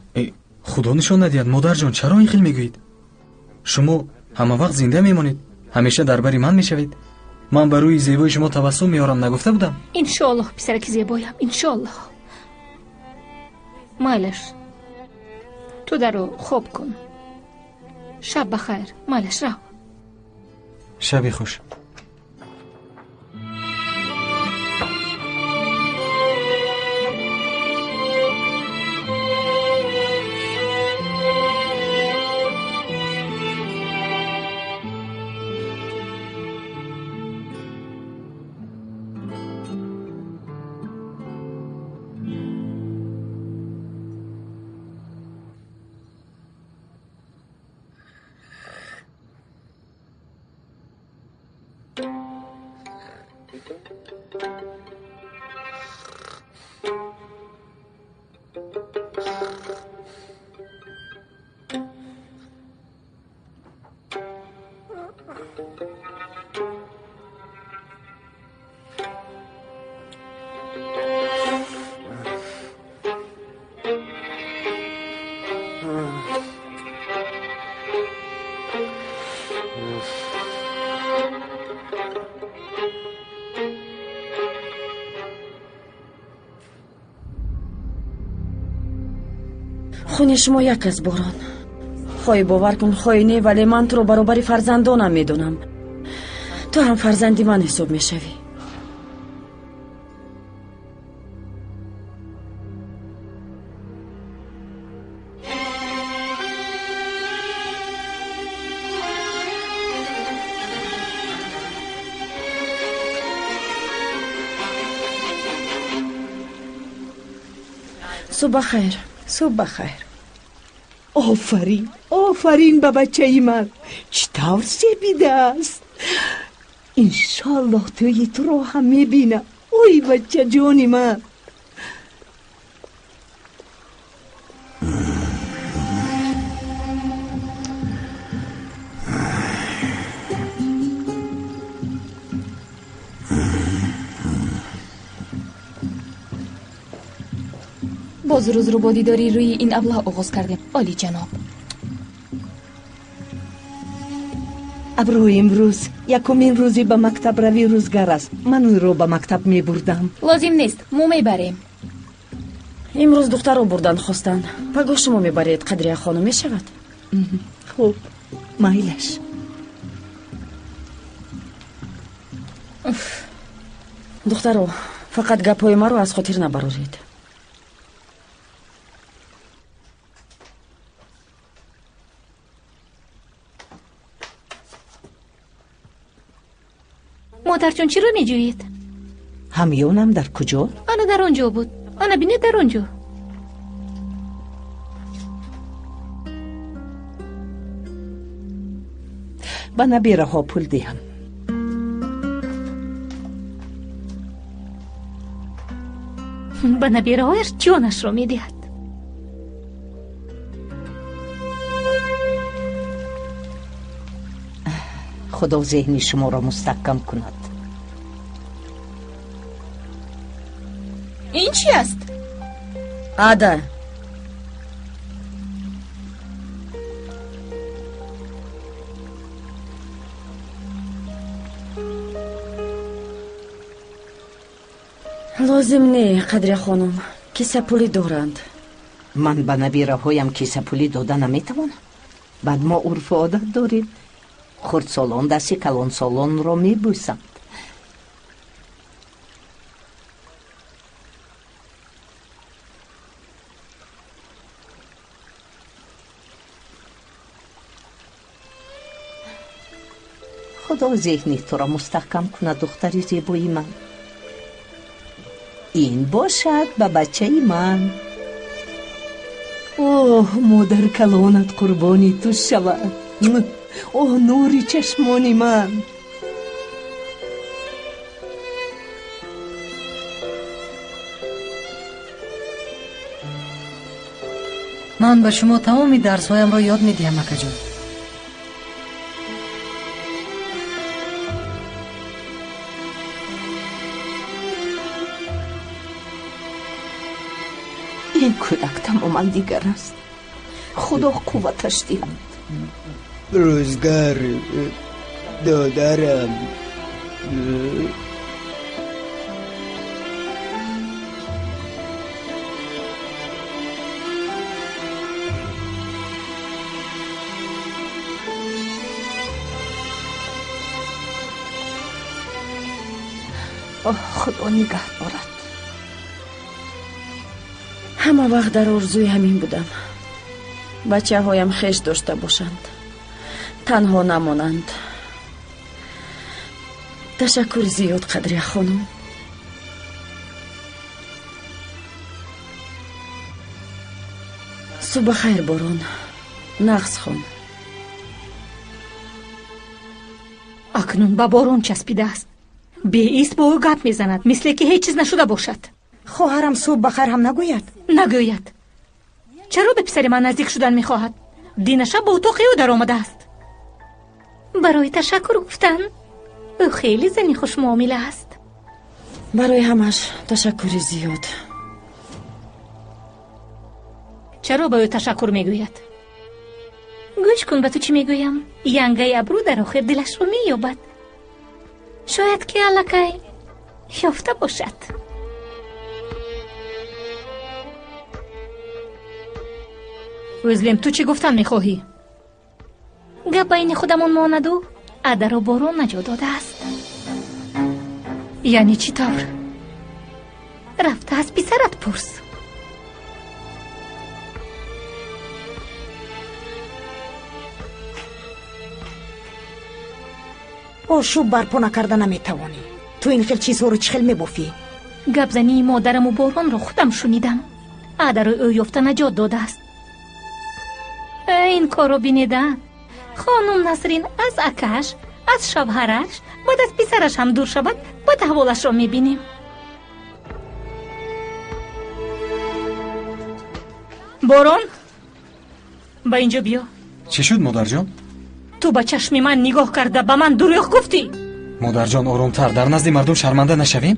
خدا نشان ندهد مادر جان، چرا این خیل میگویید؟ شما همه وقت زنده میمانید، همیشه در بری من میشوید. من بر روی زیبای شما تبسم میارم نگفته بودم؟ انشالله پسرک زیبایم، انشالله. مایلش تو درو خوب کن. شب بخیر. مایلش رو. شبی خوش. хуни шумо як аст борон. хоҳӣ бовар кун хоҳӣ не, вале ман туро баробари фарзандонам медонам. ту ҳам фарзанди ман ҳисоб мешавӣ. صبح بخیر. صبح بخیر. آفرین، آفرین به بچه من، چطور سیبیده است. انشالله توی تو رو هم میبینم. اوی بچه جانی من. باز روز رو با دیداری روی این ابله آغاز کردیم. عالی جناب. ابرو امروز یکمین روزی به مکتب روی روزگار است. من او رو به مکتب می بردم. لازم نیست، ما میبریم. امروز دختر رو بردن خواستن. پگاه شما میبرید قدریه خانم میشود. خوب، مایلش. دختر رو فقط گپای ما رو از خاطر نبرارید. مادر جون چی رو میجویید؟ همیونم در کجا؟ آنها در آنجا بود. آنها بینید در آنجا. ба набираҳо пул диҳам. ба набираҳояш ҷонашро медиҳад. худо зеҳни шуморо мустаҳкам кунад. ин чӣ аст? ада, лозим не қадриya хонум, кисапули доранд. ман ба набираҳоям кисапулӣ дода наметавонам. баъд мо урфу одат дорем. хурдсолон дасти калонсолонро мебӯсанд. худо зеҳни туро мустаҳкам кунад, духтари зебои ман. ин бошад ба бачаи ман. оҳ, модар калонат қурбони ту шавад. оҳ, нури чашмони ман. ман ба шумо тамоми дарсҳоямро ёд медиҳам, акаҷон. ин кӯдак тамоман дигар аст. худо қувваташ диҳад. рӯзгар додарам. худо нигаҳ дорад. ҳама вақт дар орзуи ҳамин будам. бачаҳоям хеш дошта бошанд, танҳо намонанд. ташаккури зиёд, қадриya хонум. субҳ хайр, борон. нағз хон. акнун ба борон часпидааст. беист бо ӯ гап мезанад, мисле ки ҳеҷ чиз нашуда бошад. хоҳарам субҳ ба хайр ҳам нагӯяд? нагӯяд. чаро ба писари ман наздик шудан мехоҳад? динаша ба утоқи ӯ даромадааст. барои ташаккур гуфтан. ӯ хеле зани хушмуомила аст. барои ҳамаш ташаккури зиёд. чаро ба ӯ ташаккур мегӯяд? гӯш кун ба ту чӣ мегӯям. янгаи абрӯ дар охир дилашро меёбад. шояд ки аллакай ёфта бошад. өзлем, ту чӣ гуфтан мехоҳӣ? гап байни худамон монаду адаро борон наҷот додааст. яъне чӣ тавр? рафта аз писарат пурс. ошӯб барпо накарда наметавонӣ. ту ин хел чизҳоро чӣ хел мебофӣ? гапзании модараму боронро худам шунидам. адаро ӯ ёфта наҷот додааст. ин корро бинеда. хонум Насрин аз акаш, аз шавҳараш, баъд аз писараш ҳам дур шавад, баъд аҳволашро мебинем. борон, ба ин ҷо биё. чӣ шуд, модарҷон? ту ба чашми ман нигоҳ карда ба ман дурӯғ гуфтӣ. модарҷон, оромтар, дар назди мардум шарманда нашавем.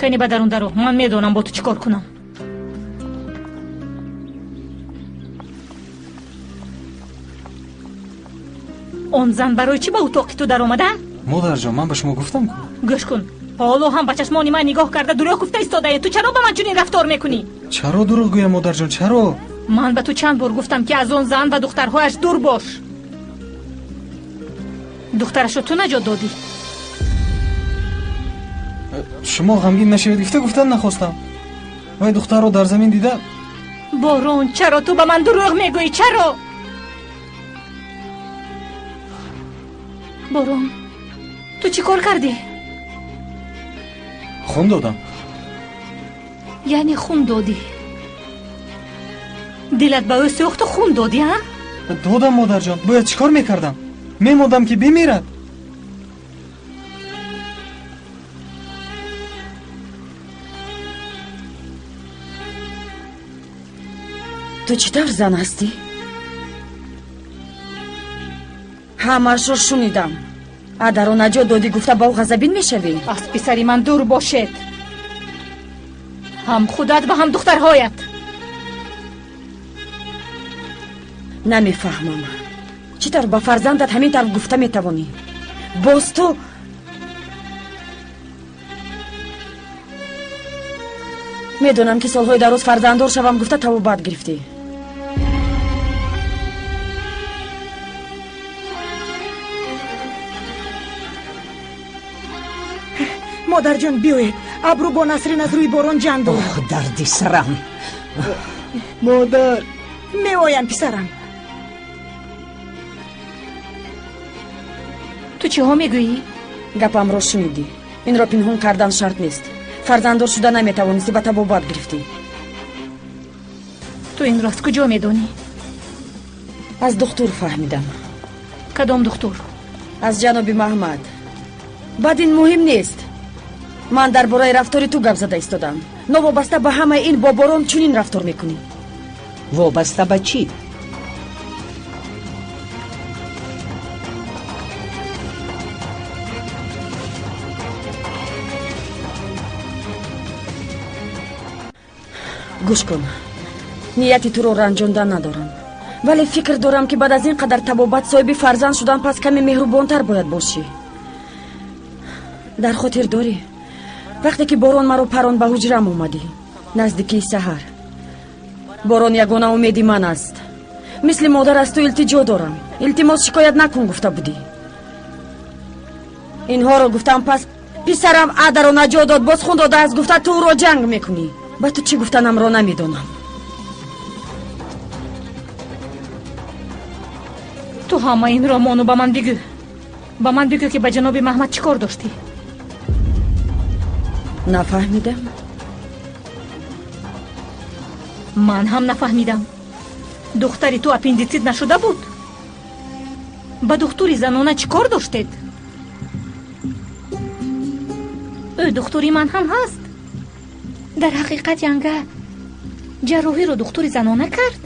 кани ба дарун даро, ман медонам бо ту чӣ кор кунам. он зан барои чӣ ба утоқи ту даромада? модарҷон, ман ба шумо гуфтам ку. гӯш кун, ҳоло ҳам ба чашмони ман нигоҳ карда дурӯғ гуфта истодаӣ. ту чаро ба ман чунин рафтор мекунӣ? чаро дурӯғ гӯям, модарҷон, чаро? ман ба ту чанд бор гуфтам ки аз он зан ва духтарҳояш дур бош. духтарашро ту наҷот додӣ. шумо ғамгин нашавед, гифта гуфтан нахостам. вай духтарро дар замин дида. борон, чаро ту ба ман дурӯғ мегӯӣ? чаро? борон, ту чӣ кор кардӣ? хун додам. яъне хун додӣ? дилат ба ӯ сӯхту хун додӣ? додам, модарҷон. бояд чӣ кор мекардам? мемодам ки бимирад. ту чӣ тавр зан ҳастӣ? ҳамаашро шунидам. адаро наҷот додӣ гуфта ба ӯ ғазабин мешавӣ? аз писари ман дур бошед. ҳам худат ва ҳам духтарҳоят. намефаҳмам чӣ тавр ба фарзандат ҳамин тавр гуфта метавонӣ? боз ту медонам ки солҳои дароз фарзанддор шавам гуфта табобат гирифтӣ. модарҷон биёед, абру бо Насрин аз рӯи борон ҷанг дорад. дарди сарам. модар меоям писарам. ту чиҳо мегӯӣ? гапамро шунидӣ. инро пинҳон кардан шарт нест. фарзанддор шуда наметавонистӣ, ба табобат гирифтӣ. ту инро аз куҷо медонӣ? аз духтур фаҳмидам. кадом духтур? аз ҷаноби маҳмад. баъд ин муҳим нест. ман дар бораи рафтори ту гап зада истодам. новобаста ба ҳамаи ин бо борон чунин рафтор мекунӣ. вобаста ба чӣ? гӯш кун. нияти туро ранҷондан надорам, вале фикр дорам ки баъд аз ин қадар табобат соҳиби фарзанд шудан пас каме меҳрубонтар бояд бошӣ. дар хотир дорӣ вақте ки борон маро парон ба ҳуҷрам омадӣ наздикии саҳар? борон ягона умеди ман аст. мисли модар аз ту илтиҷо дорам. илтимос шикоят накун гуфта будӣ. инҳоро гуфтам, пас писарам адаро наҷот дод, боз хун додааст гуфта ту ӯро ҷанг мекунӣ. ба ту чӣ гуфтанамро намедонам. ту ҳама инро мону ба ман бигӯ. ба ман бигӯ ки ба ҷаноби маҳмад чӣ кор доштӣ? нафаҳмидам. ман ҳам нафаҳмидам. духтари ту аппендитсит нашуда буд? ба духтури занона чӣ кор доштед? ӯ духтури ман ҳам ҳаст. дар ҳақиқат янга ҷарроҳиро духтури занона кард.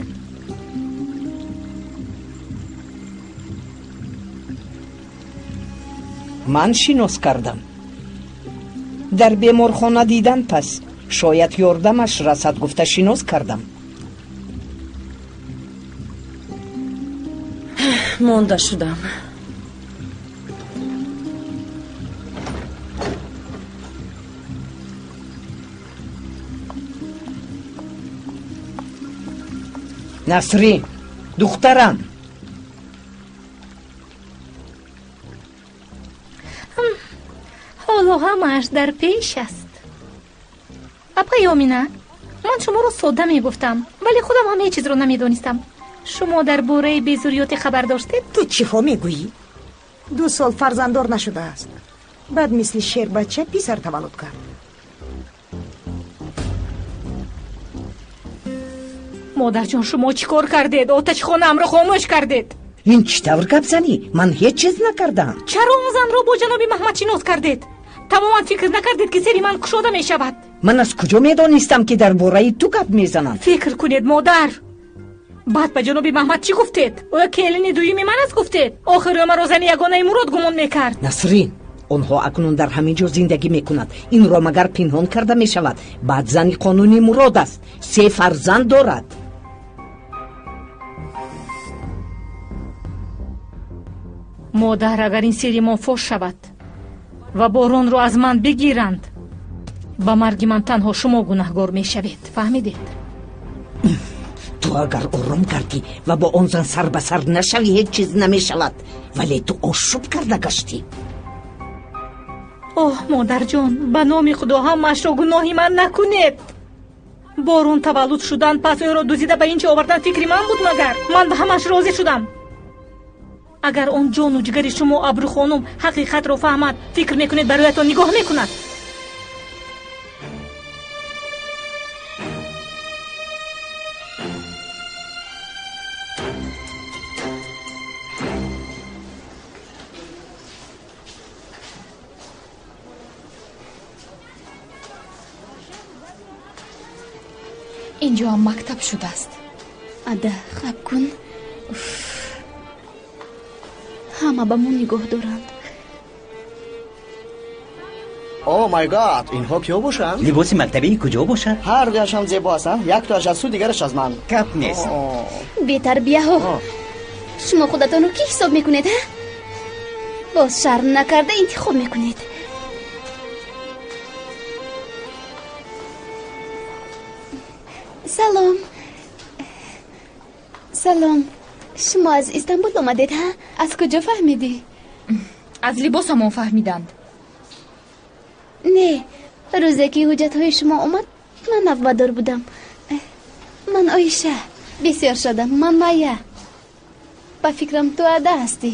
ман шинос кардам. дар беморхона дидан, пас шояд ёрдамаш расад гуфта шинос кардам. монда шудам. насрин, духтарам. ҳоло ҳамааш дар пеш аст. апай омина, ман шуморо содда мегуфтам, вале худам ҳамаи чизро намедонистам. шумо дар бораи безурётӣ хабар доштед? ту чиҳо мегӯӣ? 2 сол фарзанддор нашудааст. баъд мисли шербача писар таваллуд кард. модарҷон, шумо чӣ кор кардед? оташхонаамро хомӯш кардед. ин чӣ тавр гап занӣ? ман ҳеҷ чиз накардам. чаро он занро бо ҷаноби маҳмад шинос кардед? тамоман фикр накардед ки сери ман кушода мешавад? ман аз куҷо медонистам ки дар бораи ту гап мезанам? фикр кунед, модар. баъд ба ҷаноби маҳмад чӣ гуфтед? ӯ келини дуюми ман аст гуфтед? охир ӯ маро зани ягонаи мурод гумон мекард. насрин, онҳо акнун дар ҳамин ҷо зиндагӣ мекунад. инро магар пинҳон карда мешавад? баъд зани қонунӣ мурод аст. 3 фарзанд дорад. модар, агар ин сири мо фош шавад ва боронро аз ман бигиранд, ба марги ман танҳо шумо гунаҳгор мешавед. фаҳмидед? ту агар ором кардӣ ва бо он зан сар ба сар нашавӣ, ҳеҷ чиз намешавад. вале ту ошуб карда гаштӣ. оҳ модарҷон, ба номи худо ҳамаашро гуноҳи ман накунед. борон таваллуд шудан, пас ӯро дузида ба ин чӣ овардан фикри ман буд магар? ман ба ҳамааш розӣ шудам. агар он ҷону ҷигари шумо абрухонум ҳақиқатро фаҳмад, фикр мекунед бароятон нигоҳ мекунад? инҷо ҳам мактаб шудааст. ада хаб кун. ҳама ба мо нигоҳ доранд. О май гад, инҳо киё бошанд? либоси мактабии куҷо бошад? ҳар дуяшам зебо ҳастанд. Яктоаш аз су, дигараш аз ман. гап нест. бетарбияҳо. шумо худатонро кӣ ҳисоб мекунед? боз шарм накарда интихоб мекунед. салом. салом. шумо аз Истанбул омадед, ҳа? аз куҷо фаҳмидӣ? аз либосамон фаҳмиданд. не, рӯзе ки ҳуҷҷатҳои шумо омад, ман аввадор будам. ман оиша. бисёр шодам. ман майя. ба фикрам ту ада ҳастӣ.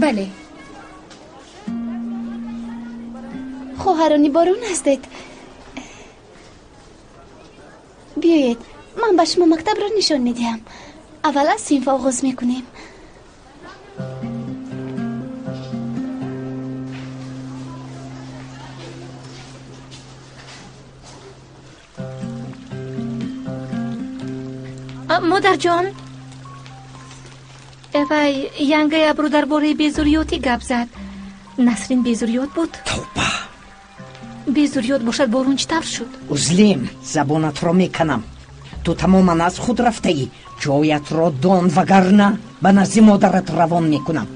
бале. хоҳарони Борон ҳастед. биёед, ман ба шумо мактабро нишон медиҳам. аввал аз синф оғоз мекунем. модарҷон, вай янгаи абрӯ дар бораи безурётӣ гап зад. насрин безурёт буд? тавба. безурёт бошад, Борун чӣ тавр шуд? узлем, забонатро меканам. ту тамоман аз худ рафтаӣ. ҷоятро дон, вагарна ба назди модарат равон мекунам.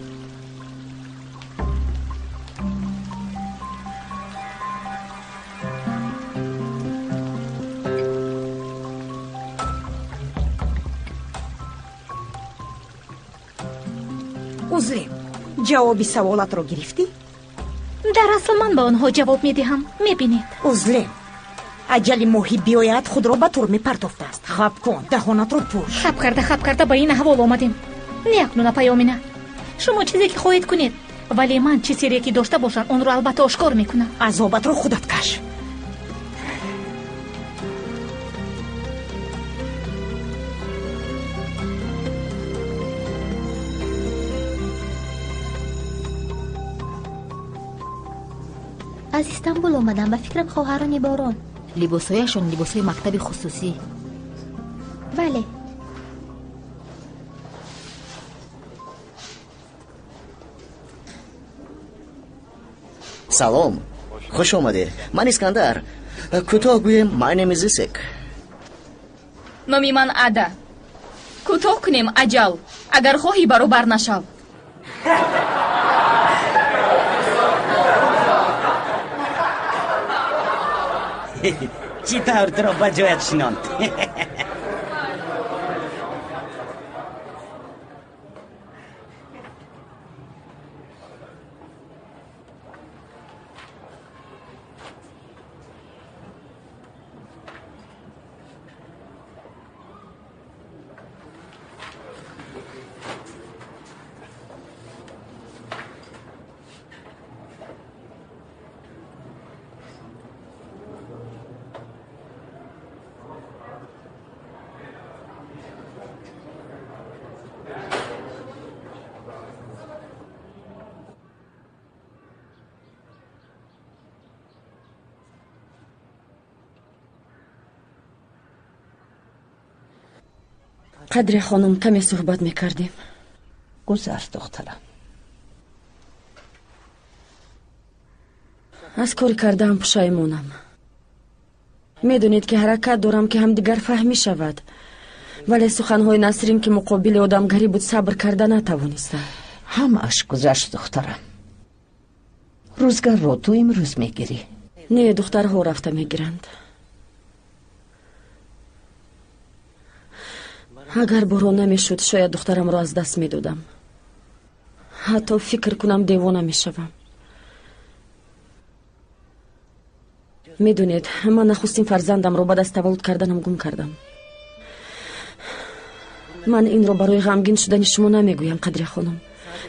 узлем, ҷавоби саволатро гирифтӣ? дар асл ман ба онҳо ҷавоб медиҳам. мебинед? узлем, аҷали моҳӣ биёяд худро ба тур мепартофтааст. хаб кун, даҳонатро пуш. хаб карда ба ин аҳвол омадем. не акнуна паёмина. шумо чизе ки хоҳед кунед, вале ман чӣ сирре ки дошта бошам, онро албатта ошкор мекунам. азобатро худат каш. аз Истанбул омадам. ба фикрам хоҳарони Борон. либосҳояшон либосҳои мактаби хусусӣ. бале. салом, хуш омадед. ман Искандар. кӯтоҳ гӯем, my name is Isek. номи ман ада. кӯтоҳ кунем аҷал, агар хоҳӣ баробар нашав. чӣ тавр туро ба ҷоят шинонд? қадрия хонум, каме суҳбат мекардем. гузар духтарам. аз кори кардаам пушаймонам. медонед ки ҳаракат дорам ки ҳамдигар фаҳмӣ шавад, вале суханҳои Насрин ки муқобили одамгарӣ буд, сабр карда натавонистам. ҳамааш гузашт духтарам. рӯзгарро ту имрӯз мегирӣ? не, духтарҳо рафта мегиранд. агар борон намешуд, шояд духтарамро аз даст медодам. ҳатто фикр кунам девона мешавам. медонед, ман нахустин фарзандамро баъд аз таваллуд карданам гум кардам. ман инро барои ғамгин шудани шумо намегӯям, қадрия хонум.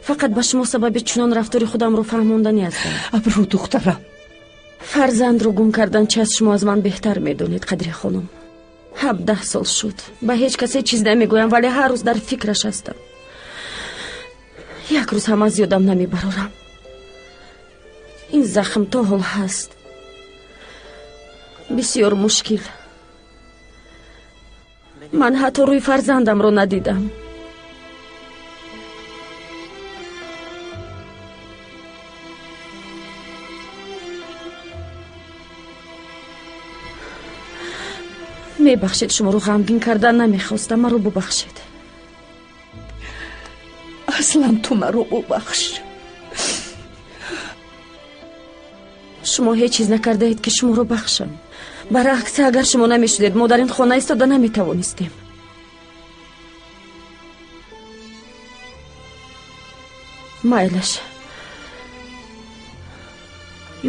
фақат ба шумо сабаби чунон рафтори худамро фаҳмондани ҳастам. абрӯ духтарам, фарзандро гум кардан чи аз шумо аз ман беҳтар медонед, қадрия хонум. 17 сол шуд. ба ҳеҷ касе чиз намегӯям, вале ҳар рӯз дар фикраш ҳастам. як рӯз ҳам аз ёдам намебарорам. ин захм то ҳол ҳаст. бисёр мушкил. ман ҳатто рӯи фарзандамро надидам. мебахшед, шуморо ғамгин кардан намехостам. маро бубахшед. аслан ту маро бубахш. шумо ҳеҷ чиз накардаед ки шуморо бахшам. баръакс, агар шумо намешудед, мо дар ин хона истода наметавонистем. майлаш,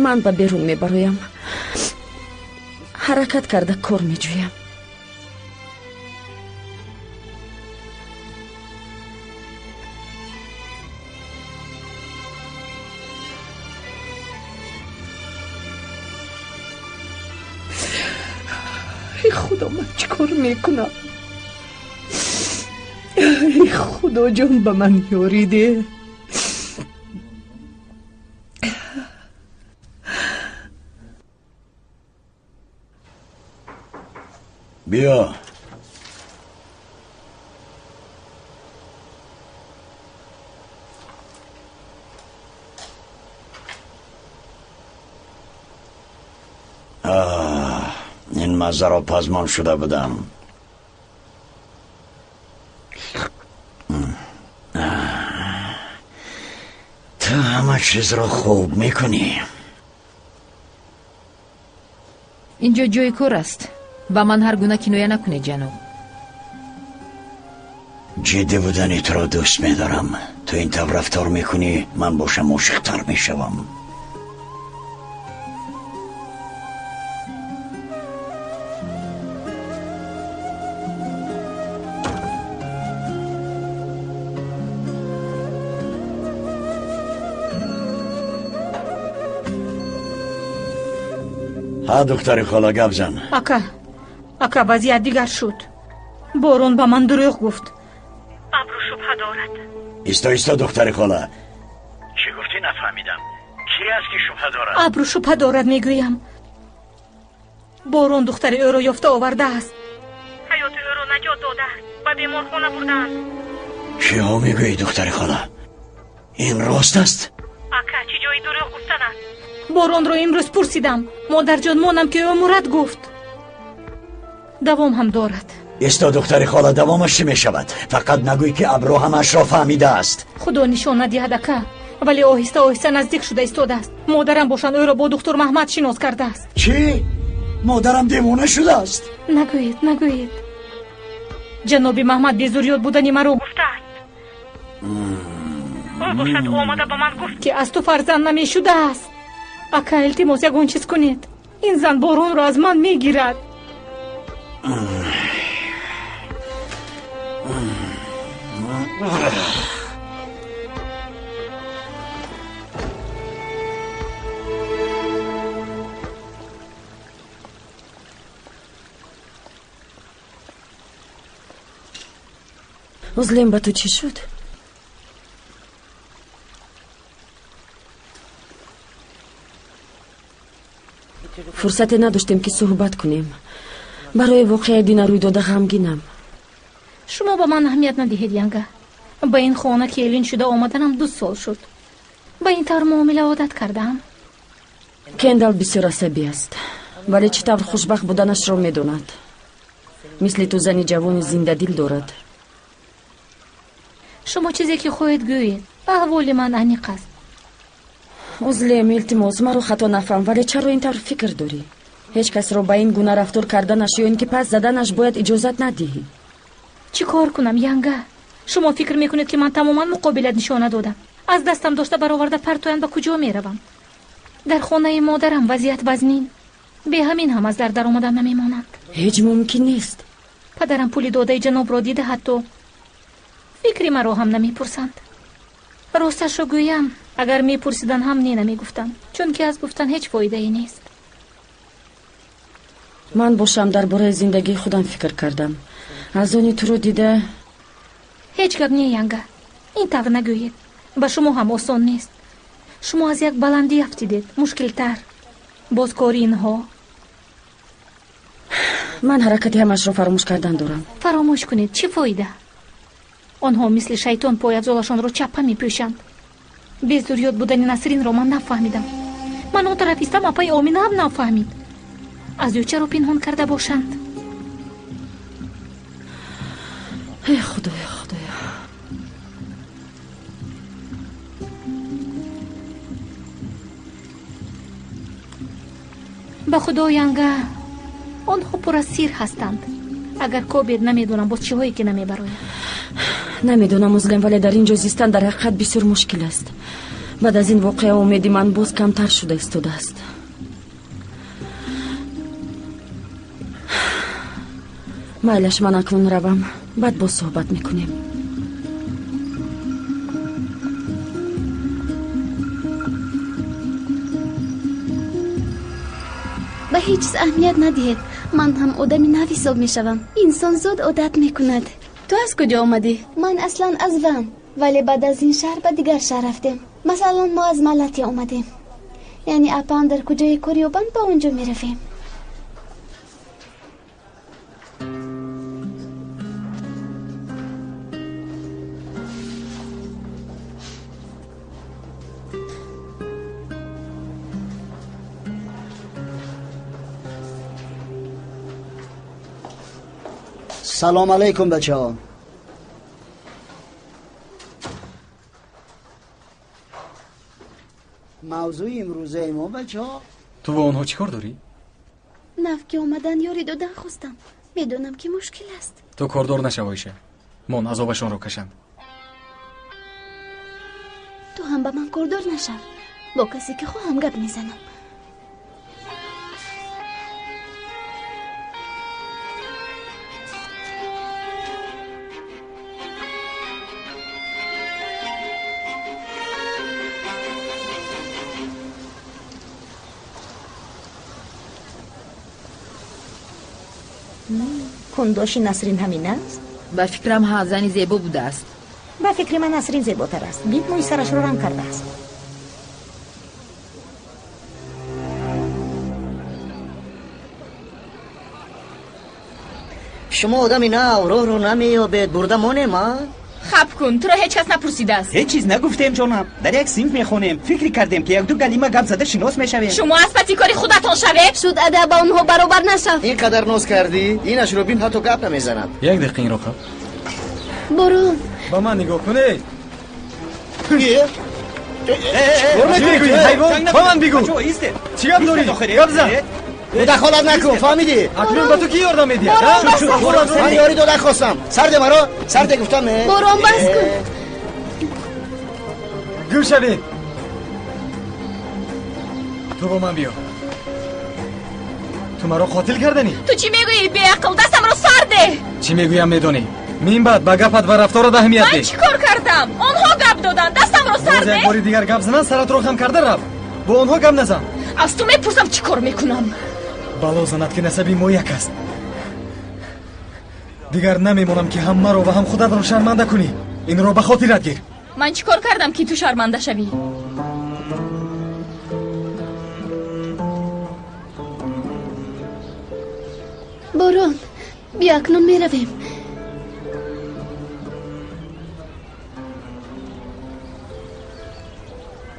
ман ба берун мебароям. ҳаракат карда кор меҷӯям. ای خدا، من چیکار میکنم؟ ای خدا جان، به من یاریده. بیا. این مزه را پزمان شده بودم. تو همه چیز را خوب میکنی. اینجا جای کار است. با من هر گونه کنایه نکنید جناب. جدی بودنی تو را دوست میدارم. تو این طور رفتار میکنی، من باشم عاشق‌تر میشوم. ها دختر خالا، گپ زن. اکا وضعیت دیگر شد. بارون با من دروغ گفت. ابرو شبهه دارد. ایستا دختر خالا. چی گفتی نفهمیدم. کی است که شبهه دارد؟ ابرو شبهه دارد میگویم. بارون دختر او را یافته آورده است. حیات او را نجات داده است و بیمارخانه بردند. چی ها میگویی دختر خالا؟ این راست است؟ اکا چی جایی دروغ گفتن است؟ بارون را امروز پرسیدم. مادر جان مانم که او مرد گفت. دوام هم دارد. ایستا دختر خالا، دوامش چی میشود؟ فقط نگوی که ابرو همش را فهمیده است. خدا نشان ندهد اکا، ولی آهسته آهسته نزدیک شده ایستاده است. مادرم باشند او را با دکتر محمد شناس کرده است. چی؟ مادرم دیوانه شده است؟ نگویید. جناب محمد بیزوریات بودنی مرا گفته است. او باشد آمده با من گفت که از تو فرزند نمی شده است. اکا التماس یگان چیز کنید. این زن بارون را از من میگیرد. عزلیم، با تو چی شد؟ فرصت نداشتیم که صحبت کنیم. برای واقعه دین روی داده غمگینم. شما با من اهمیت ندهید ینگه. با این خانه که اعلان شده آمدنم 2 سال شد. با این طور معامله عادت کردم. کندال بسیار عصبی است، ولی چطور خوشبخت بودنش را میداند. مثل تو زنی جوان زنده دل دارد. شما چیزی که خواهید گویید. احوال من انیق است. عزلیم، التماس مرا خطا نفهم، ولی چرا این طور فکر داری؟ هیچ کس را با این گونه رفتار کردنش یا اینکه پس زدنش باید اجازت ندهی. چی کار کنم ینگه؟ شما فکر میکنید که من تماما مقابلت نشانه دادم. از دستم داشته برآورده پرتویان به کجا میروم؟ در خانه مادرم وضعیت وزنین. به همین هم از در آمدن نمیمانند. هیچ ممکن نیست. پدرم پول داده جناب را دیده، حتی فکری مرا هم نمیپرسند. راستش رو گویم، اگر میپرسیدن هم نمیگفتن، چون که از گفتن هیچ فایده ای نیست. من باشم درباره زندگی خودم فکر کردم. از آنی تو رو دیده هیچ گپ نی ینگه. این طور نگویید. با شما هم آسان نیست. شما از یک بلندی افتیدید، مشکل تر. باز کاری اینها. ман ҳаракати ҳамашро фаромӯш кардан дорам. фаромӯш кунед, чӣ фоида? онҳо мисли шайтон пояфзолашонро чаппа мепӯшанд. безурёд будани Насринро ман нафаҳмидам. ман он тараф истам, апаи Оминаам нафаҳмид. аз ё чаро пинҳон карда бошанд? худоя. ба худои анга онҳо пур аз сир ҳастанд. агар кобед намедонам боз чиҳое ки намебарояд. намедонам узлем, вале дар ин ҷо зистан дар ҳақиқат бисёр мушкил аст. баъд аз ин воқеа умеди ман боз камтар шуда истодааст. майлаш, ман акнун равам, баъд боз суҳбат мекунем. ба ҳеҷ чиз аҳамият надиҳед. ман ҳам одами нав ҳисоб мешавам. инсон зуд одат мекунад. ту аз куҷо омадӣ? ман аслан аз Ван, вале баъд аз ин шаҳр ба дигар шаҳр рафтем. масалан мо аз Малатия омадем. яъне апаам дар куҷое кор ёбанд, ба он ҷо меравем. سلام علیکم بچه ها. موضوع امروزه ما بچه ها. تو با آنها چی کار داری؟ نف که اومدن یاری دادن خواستم. میدونم که مشکل است. تو کاردار نشو ایشه. من عذابشون رو کشند. تو هم با من کاردار نشو. با کسی که خواهم گپ میزنم. کنداشی نسرین همین است؟ به فکرم ها زنی زیبا بوده است. به فکر من نسرین زیباتر است. دید موی سرش رو رنگ کرده است. شما آدمی نه راه رو نمیابید برده مانه ما؟ خب کن، تو را هیچ کس نپرسیده است. هیچ چیز نگفتیم جانم. در یک صنف میخونیم. فکر کردیم که یک دو کلمه گپ زده شناس میشویم. شما از پتی کاری خودتان شوید. شد ادب با اونها برابر نشو. این قدر ناز کردی اینش رو بین حتی گپ نمیزند. یک دقیقه این رو خب. برو. با من نگاه کنید. میگویی حیوان؟ با من بگو. چی گپ داری؟ گپ زن. مداخلت نکن، فهمیدی؟ اکنون به تو کی یاردم میدید؟ من یاری دادن خواستم. سرده مرا، سرده گفتم. برام بس کن. گوش شوید. تو با من بیا. تو مرا قاتل کردنی؟ تو چی میگویی؟ بی عقل، دستم رو سرده. چی میگویم میدونی؟ من بعد با گپت و رفتارت اهمیت ده. من چی کار کردم؟ آنها گپ دادن، دستم رو سرده. باز یک باری دیگر گپ زنن سرت رو خم کرده رفت. با آنها گپ نزن. از تو میپرسم چی کار میکنم؟ بلا زند که نسبی ما یک است. دیگر نمیمونم که هم مرا و هم خودت رو شرمنده کنی. این رو به خاطرت گیر. من چی کار کردم که تو شرمنده شوی؟ برون بیا اکنون میرویم.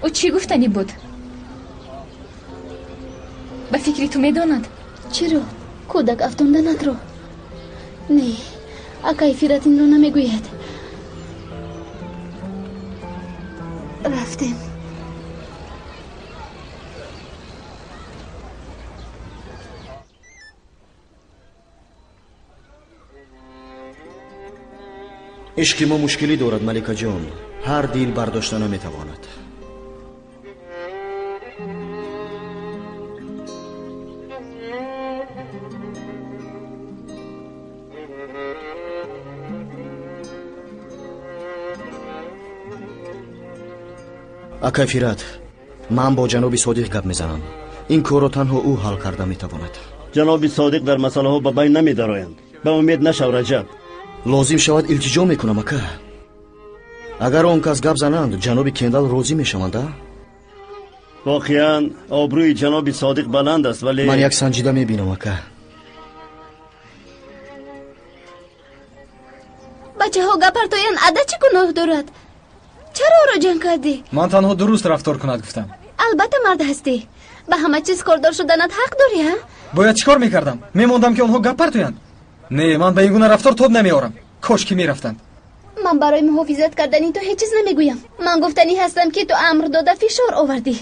او چی گفتنی بود؟ به فکری تو میداند؟ چرا؟ کودک افتاندنت رو؟ نه، اکای فیرت این رو نمیگوید. رفتیم. عشق ما مشکلی دارد ملکه جان. هر دیل برداشته نمیتواند. акай фират, ман бо ҷаноби содиқ гап мезанам. ин корро танҳо ӯ ҳал карда метавонад. ҷаноби содиқ дар масъалаҳо ба байн намедароянд. ба умед нашав раҷаб. лозим шавад илтиҷо мекунам ака. агар он кас гап зананд ҷаноби кендал розӣ мешаванд. воқеан обрӯи ҷаноби содиқ баланд аст, вале ман як санҷида мебинам ака. бачаҳо гапартоян ада чӣ гуноҳ дорад? чаро оро ҷанг кардӣ? ман танҳо дуруст рафтор кунад гуфтам. албатта мард ҳастӣ. ба ҳама чиз кордор шуданат ҳақ дорӣ, ҳа? бояд чӣ кор мекардам? мемондам ки онҳо гап партоянд? Не, ман ба ин гуна рафтор тоб намеорам. кошки мерафтанд. ман барои муҳофизат кардани ту ҳеҷ чиз намегӯям. ман гуфтанӣ ҳастам ки ту амр дода фишор овардӣ.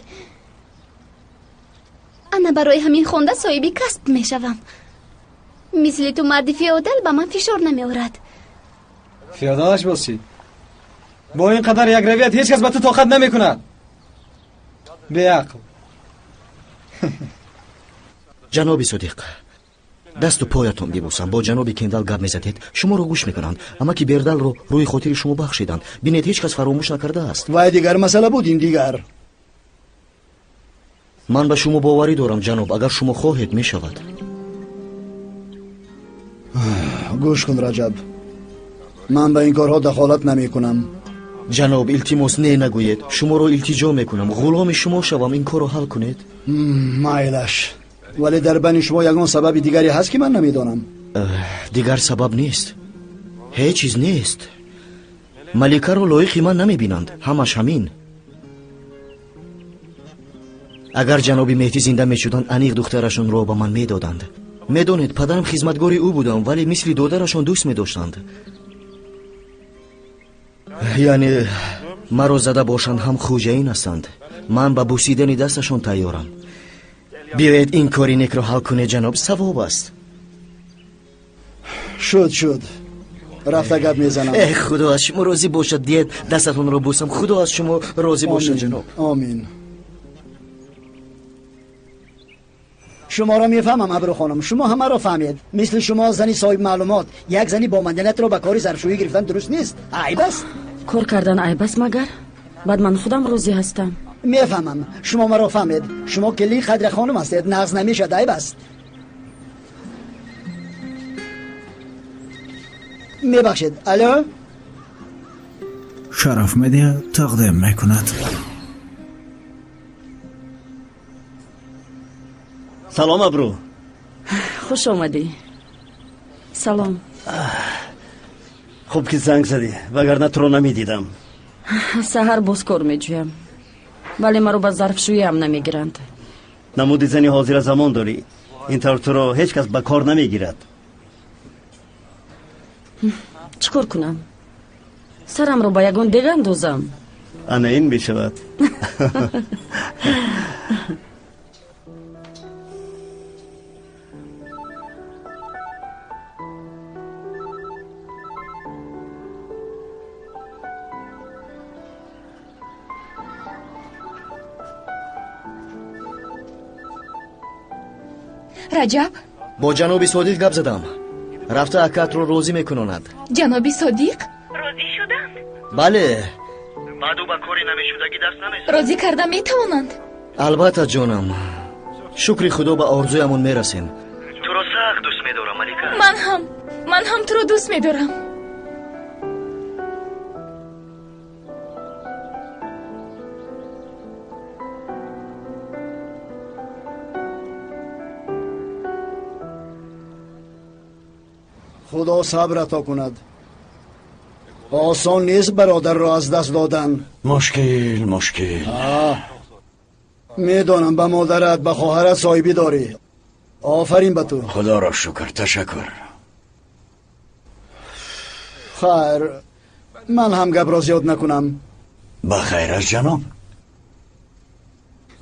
ана барои ҳамин хонда соҳиби касб мешавам. мисли ту марди феодал ба ман фишор намеорад. фиёдалаш бошӣ. бо ин қадар якравият ҳеҷ кас ба ту тоқат намекунад. беақл. ҷаноби содиқ, дасту поятон бибусам. бо ҷаноби Кендал гап мезадед, шуморо гӯш мекунанд. амаки бердалро рӯи хотири шумо бахшиданд. бинед, ҳеҷ кас фаромӯш накардааст. вай дигар масъала буд. ин дигар. ман ба шумо боварӣ дорам ҷаноб. агар шумо хоҳед мешавад. гӯш кун раҷаб, ман ба ин корҳо дахолат намекунам. ҷаноб, илтимос не нагӯед. шуморо илтиҷо мекунам, ғуломи шумо шавам. ин корро ҳал кунед. майлаш, вале дар байни шумо ягон сабаби дигаре ҳаст ки ман намедонам. дигар сабаб нест. ҳеҷ чиз нест. маликаро лоиқи ман намебинанд. ҳамаш ҳамин. агар ҷаноби меҳдӣ зинда мешуданд, аниқ духтарашонро ба ман медоданд. медонед, падарам хизматгори ӯ будам, вале мисли додарашон дӯст медоштанд. яъне маро зада бошанд ҳам хуҷаин ҳастанд. ман ба бусидани дасташон тайёрам. биёед ин кори некро ҳал кунед ҷаноб, савоб аст. шуд рафта гап мезанам. худо аз шумо розӣ бошад. диет дастатонро бусам. худо аз шумо розӣ бошад ҷаноб. амин. шуморо мефаҳмам абру хонум. шумо ҳамаро фаҳмед. мисли шумо зани соҳиб маълумот як зани бо маданиятро ба кори зарфшӯӣ гирифтан дуруст нест. айб аст. кор кардан айб аст магар? баъд ман худам розӣ ҳастам. мефаҳмам. шумо маро фаҳмед. шумо келли қадри хонум ҳастед. нағз намешад. айб аст. мебахшед. алё, шараф медиҳа тақдим мекунад. салом абру. хуш омадӣ. салом. хуб ки занг задӣ, вагарна туро намедидам. саҳар боз кор меҷӯям, вале маро ба зарфшӯиам намегиранд. намуди зани ҳозира замон дорӣ. ин тавр туро ҳеҷ кас ба кор намегирад. чӣ кор кунам? сарамро ба ягон дег андозам? ана ин мешавад. раҷаб, бо ҷаноби содиқ гап задам. рафта акатро розӣ мекунонад. ҷаноби содиқ розӣ шуданд? бале. баъду ба кори намешудагӣ даст намезанад. розӣ карда метавонанд? албатта ҷонам. шукри худо ба орзуямон мерасем. туро сахт дӯст медорам малика. ман ҳам туро дӯст медорам. худо сабр ато кунад. осон нест бародарро аз даст додан. мушкил. медонам ба модарат ба хоҳарат соҳибӣ дорӣ. офарин ба ту. худоро шукр. ташаккур. хайр, ман ҳам гапро зиёд накунам. ба хайр аст ҷаноб.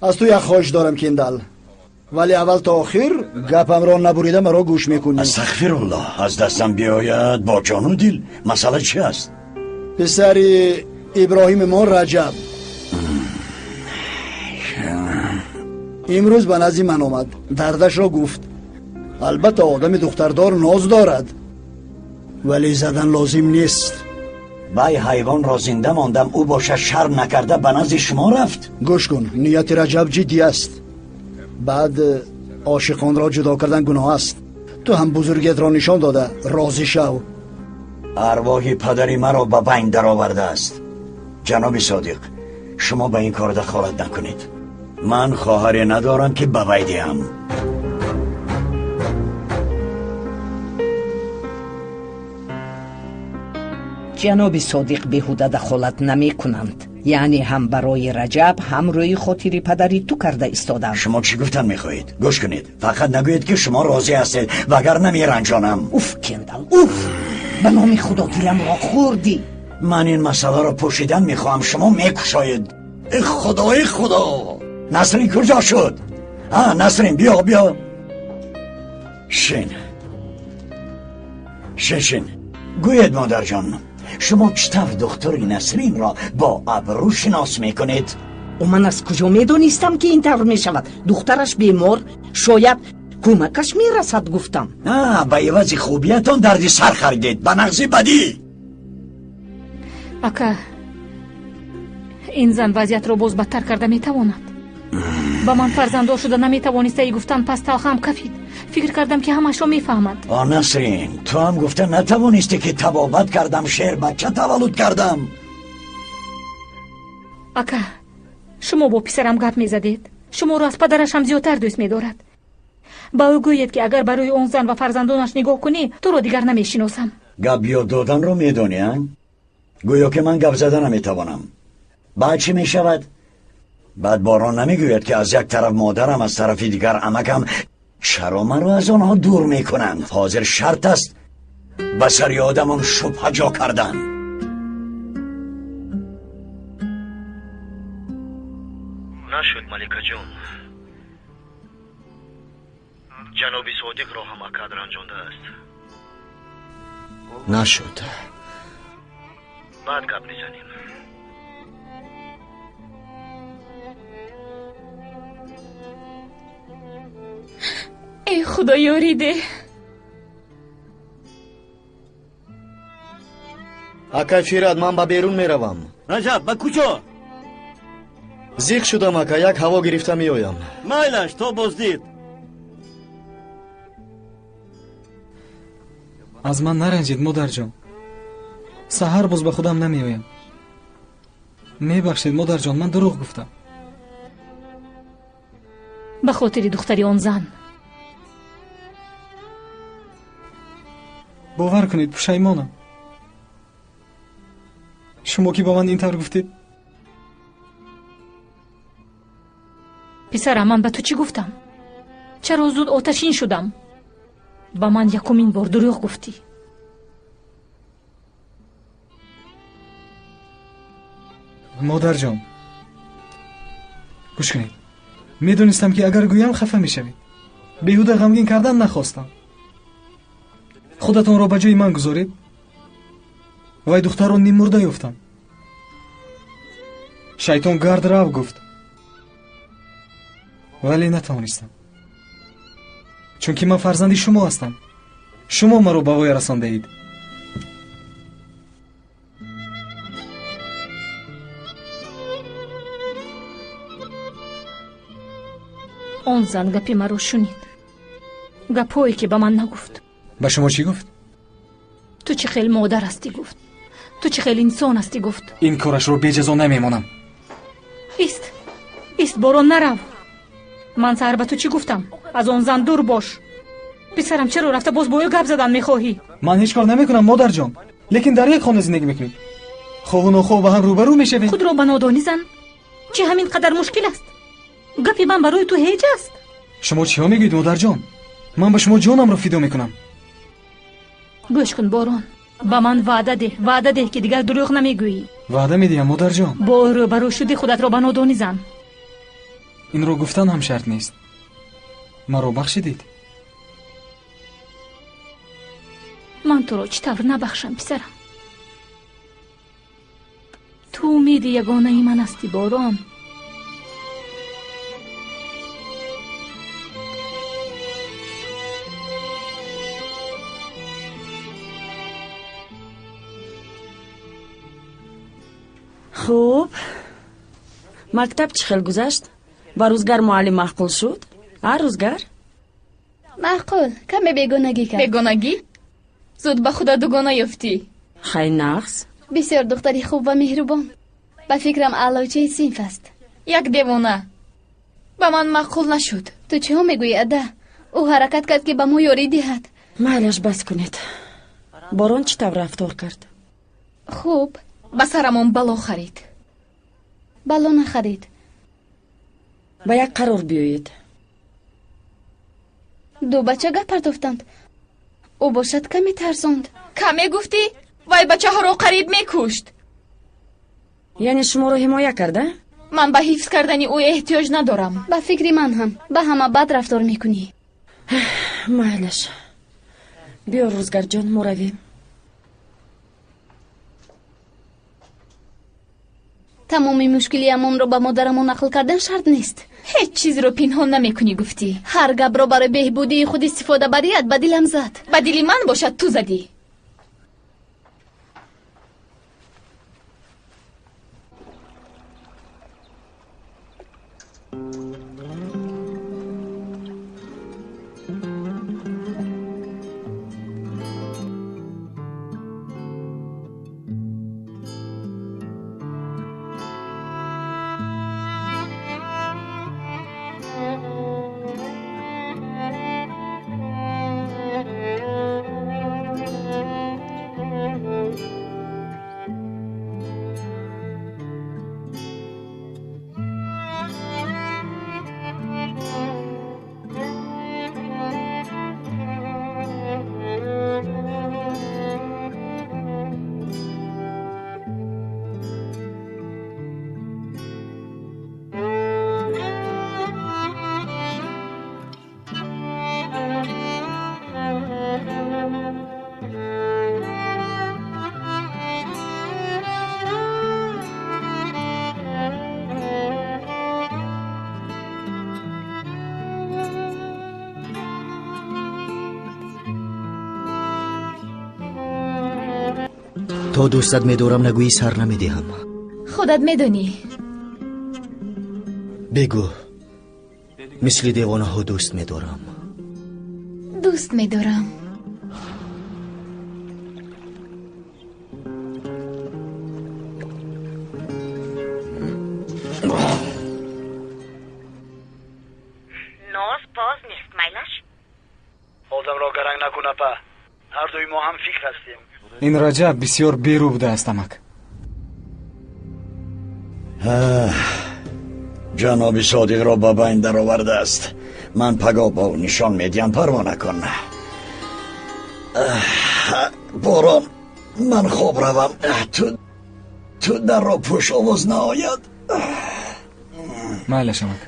аз ту як хоҳиш дорам Кендал, вале аввал то охир гапамро набурида маро гӯш мекунӣ. астағфируллоҳ. аз дастам биёяд бо ҷону дил. масъала чӣ аст? писари иброҳими мо Раҷаб имрӯз ба назди ман омад. дардашро гуфт. албатта одами духтардор ноз дорад, вале задан лозим нест. бай ҳайвонро зинда мондам, ӯ боша шарм накарда ба назди шумо рафт. гӯш кун, нияти Раҷаб ҷиддӣ аст. баъд ошиқонро ҷудо кардан гуноҳ аст. ту ҳам бузургиятро нишон дода розӣ шав. арвоҳи падари маро ба байн даровардааст. ҷаноби содиқ, шумо ба ин кор дахолат накунед. ман хоҳаре надорам ки ба вай диҳам. ҷаноби содиқ беҳуда дахолат намекунанд. яъне ҳам барои раҷаб ҳам рӯи хотири падари ту карда истодам. شما چی گفتن میخواهید؟ گوش کنید. فقط نگویید که شما راضی هستید وگرنه میرنجانم. اوف کندال اوف، به نام خدا دلم را خوردی. من این مسئله را پوشیدن میخواهم، شما میکشایید. ای خدا ای خدا. نسرین کجا شد؟ نسرین بیا. شین گوید مادر جان، شما چطور دختر نسرین را با ابرو شناس میکنید؟ و من از کجا میدونستم که این طور میشود؟ دخترش بیمار، شاید کمکش میرسد. گفتم به عوض خوبیتان دردی سر خریدید، به نغزی بدی. اکا این زن وضعیت را باز بدتر کرده میتواند. با من فرزندار شده نمیتوانسته ای گفتن پس تلخم کفید. فکر کردم که همش رو میفهمد. نسرین تو هم گفته نتوانستی که تبابت کردم، شیر بچه تولد کردم. اکا شما با پسرم گپ میزدید. شما رو از پدرش هم زیادتر دوست میدارد. با او گوید که اگر برای اون زن و فرزندانش نگاه کنی تو رو دیگر نمیشناسم. گپ یاد دادن رو میدونی؟ گویا که من گپ زدن نمیتوانم. بعد چی میشود؟ بعد باران نمیگوید که از یک طرف مادرم از طرف دیگر عمکم چرا من رو از آنها دور میکنند. حاضر شرط است به سر آدمان شبهه جا کردن. نشد ملکه جون، جناب صادق را هم قدر انجانده است. نشد. بعد گپ میزنیم. ای خدا یاریده. акай фирад, ман ба берун меравам. раҷаб ба куҷо? зиқ шудам ака, як ҳаво гирифта меоям. майлаш то боздид. аз ман наранҷед модарҷон. саҳар боз ба худам намеоям. мебахшед модарҷон, ман дурӯғ гуфтам. به خاطر دختری آن زن. باور کنید پشیمانم. شما که با من این طور گفتید. پسرم من به تو چی گفتم؟ چرا زود آتشین شدم؟ با من یکمین بار دروغ گفتی. مادر جان گوش کنید. میدونستم که اگر گویم خفه میشوید. بیهوده غمگین کردن نخواستم. خودتان را به جای من گذارید. وای دختر را نیم مرده یافتم. شیطان گرد رو گفت. ولی نتوانستم. چون که من فرزندی شما هستم. شما مرا به وای رسانده اید. آن زن گپی مرا شنید. گپایی که به من نگفت. به شما چی گفت؟ تو چه خیلی مادر هستی گفت. تو چه خیلی انسان هستی گفت. این کارش رو بی‌جزا نمیمانم. ایست باران نرو. من سحر به تو چی گفتم؟ از آن زن دور باش. پسرم چرا رفته باز با او گپ زدن میخواهی؟ من هیچ کار نمیکنم مادر جان. لیکن در یک خانه زندگی میکنیم. خواه و نخواه با هم روبرو میشویم. خود را به نادانی زن. چه همین قدر مشکل است؟ گپی من برای تو هیچ است. شما چی ها میگوید مادر جان؟ من به شما جانم را فدا میکنم. گوش کن باران. با من وعده ده که دیگر دروغ نمیگویی. وعده میدیم مادر جان. با روبرو شدی خودت را به نادانی زن. این رو گفتن هم شرط نیست. مرا بخشیدید. من تو را چطور نبخشم پسرم؟ تو امید یگانه ای من هستی باران. خوب مکتب چه خیلی گذشت؟ با روزگار معلم معقول شد؟ روزگار؟ معقول کمی بیگانگی کرد. بیگانگی؟ زود به خدا دوگانه یافتی. خیلی نقص. بسیار دختری خوب و مهربان. به فکرم علاوچه صنف است. یک دیوانه. به من معقول نشد. تو چه هم میگویی اده؟ او حرکت کرد که به ما یاری دهد. مالش بس کنید. باران چطور رفتار کرد؟ خوب. ба сарамон бало харид. бало нахарид. ба як қарор биёед. ду бача гап партофтанд. ӯ бошад каме тарсонд. каме гуфтӣ? вай бачаҳоро қариб мекушт. яъне шуморо ҳимоя карда? ман ба ҳифз кардани ӯ эҳтиёҷ надорам. ба фикри ман ҳам ба ҳама бад рафтор мекунӣ. майлаш. биё рӯзгарҷон, мо равем. тамоми мушкилиамонро ба модарамон нақл кардан шарт нест. ҳеҷ чизро пинҳон намекунӣ гуфтӣ. ҳар гапро барои беҳбудии худ истифода барият ба дилам зад. ба дили ман бошад ту задӣ. то дӯстат медорам нагӯӣ сар намедиҳам. худат медонӣ. бегӯ. мисли девонаҳо дӯст медорам. дӯст медорам. ноз боз нест, майлаш? одамро гаранг накун апа. ҳардуи мо ҳам фикр ҳастем. ин раҷаб бисёр берӯ будааст амак. ҷаноби содиқро ба байн даровардааст. ман паго бо нишон медиҳам, парвона кун. борон, ман хоб равам. ту дарро пӯш, овоз наояд. майлаш амак.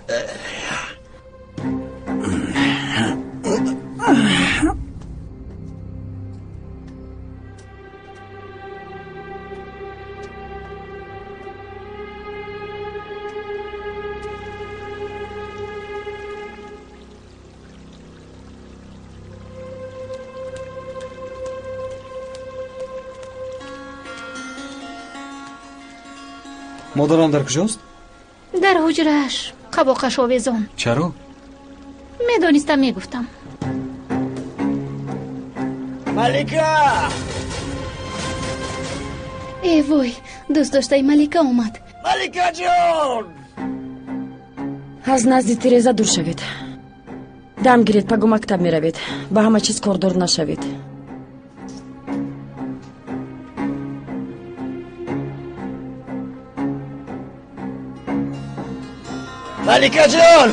модарам дар куҷост? дар ҳуҷрааш қабоқаш овезон. чаро? медонистам мегуфтам. малика! вой, дӯст доштаи малика омад. маликаҷон! аз назди тиреза дур шавед. дам гиред, пагу мактаб меравед. ба ҳама чиз кордор нашавед. маликаҷон!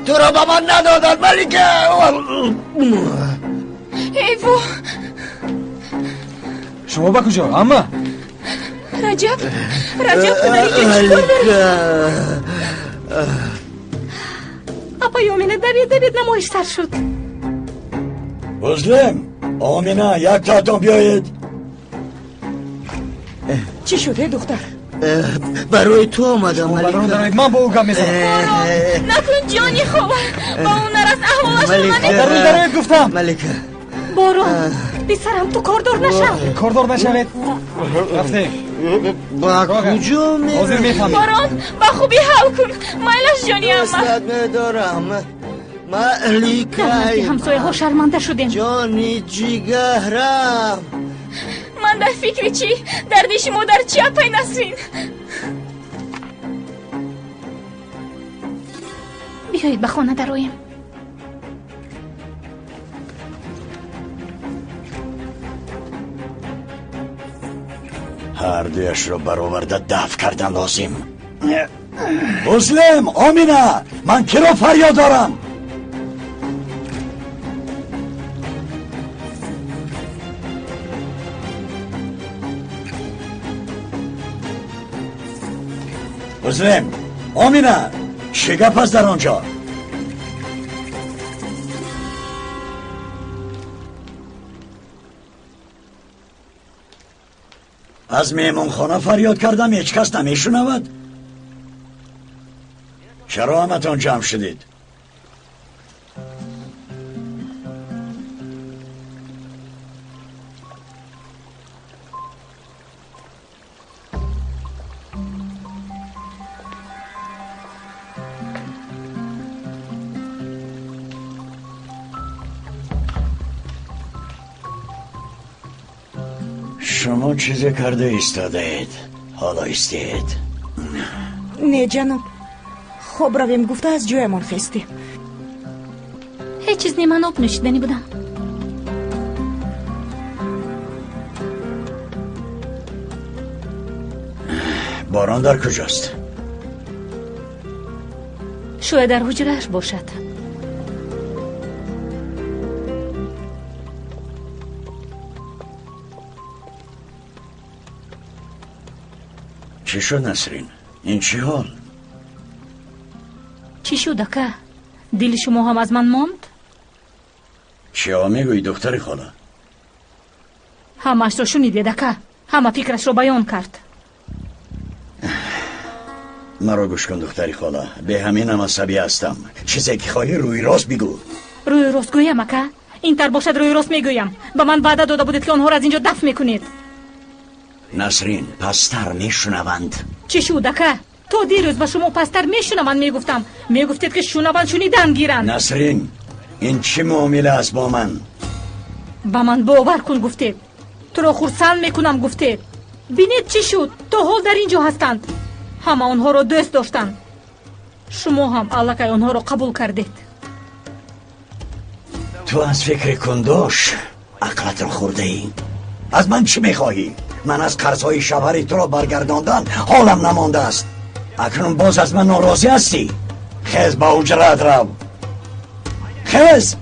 туро ба ман надодад, малика! эйво! шумо ба куҷо, амма? раҷаб падариҷон чикор дорад? апаи омина давед намоиштар шуд. муслим, омина, як таътон биёед. чӣ шуде духтар? барои ту омадам. ман бо ӯ гап мезанам. накун ҷони ховар, ба ӯ нарас аҳволашро дароед гуфтам. малика, борон, писарам ту кордор нашав. кордор нашавед. рафте ба куҷо ҳозир мефаҳмед. борон, ба хубӣ ҳал кун. майлаш ҷони амма. дӯстат медорам. маликай, ҳамсояҳо шарманда шудем. ҷони ҷигарам. ман дар фикри чӣ? дарди шумо дар чӣ, апай Насрин? биёед ба хона дароем. مردهش رو برآورده دفع کردن لازم. مسلم، آمینه، من کی رو فریاد دارم؟ مسلم، آمینه، شگف است در آنجا. از میمون خانه فریاد کردم، هیچ کس نمیشنود. چرا همتون جمع شدید؟ شما چیزی کرده ایستاده اید، حالا ایستید. نه جناب، خوب رویم گفته از جایمان خستیم. هیچ چیز نی، من آب نوشیدنی بودم. باران در کجاست؟ شاید در حجرهش باشد. چی شد نسرین؟ این چی حال؟ چی شد اکا؟ دل شما هم از من ماند؟ چیا میگویی دختری خاله؟ همش رو شنیدید اکا، همه فکرش رو بیان کرد. مرا گوش کن دختری خاله، به همینم عصبی هستم. چیزی که خواهی روی راست بگو. روی راست گویم اکا؟ این تر باشد روی راست میگویم. به من وعده داده بودید که آنها را از اینجا دفع میکنید. نسرین، پستر میشنوند. چی شد اکا؟ تو دیروز به شما پستر میشنوند میگفتم، میگفتید که شنوند شنیدن گیرند. نسرین، این چی معامله است با من؟ با من باور کن گفتید، تو را خرسند میکنم گفتید. بینید چی شد؟ تا حال در اینجا هستند، همه آنها را دوست داشتند. شما هم الکی آنها را قبول کردید. تو از فکر کندوش عقلت را خورده ای. از من چی میخواهی؟ من از قرضهای شبری تو را برگرداندن حالم نمانده است. اکنون باز از من ناراضی هستی؟ خیز با حجرت رو، خیز.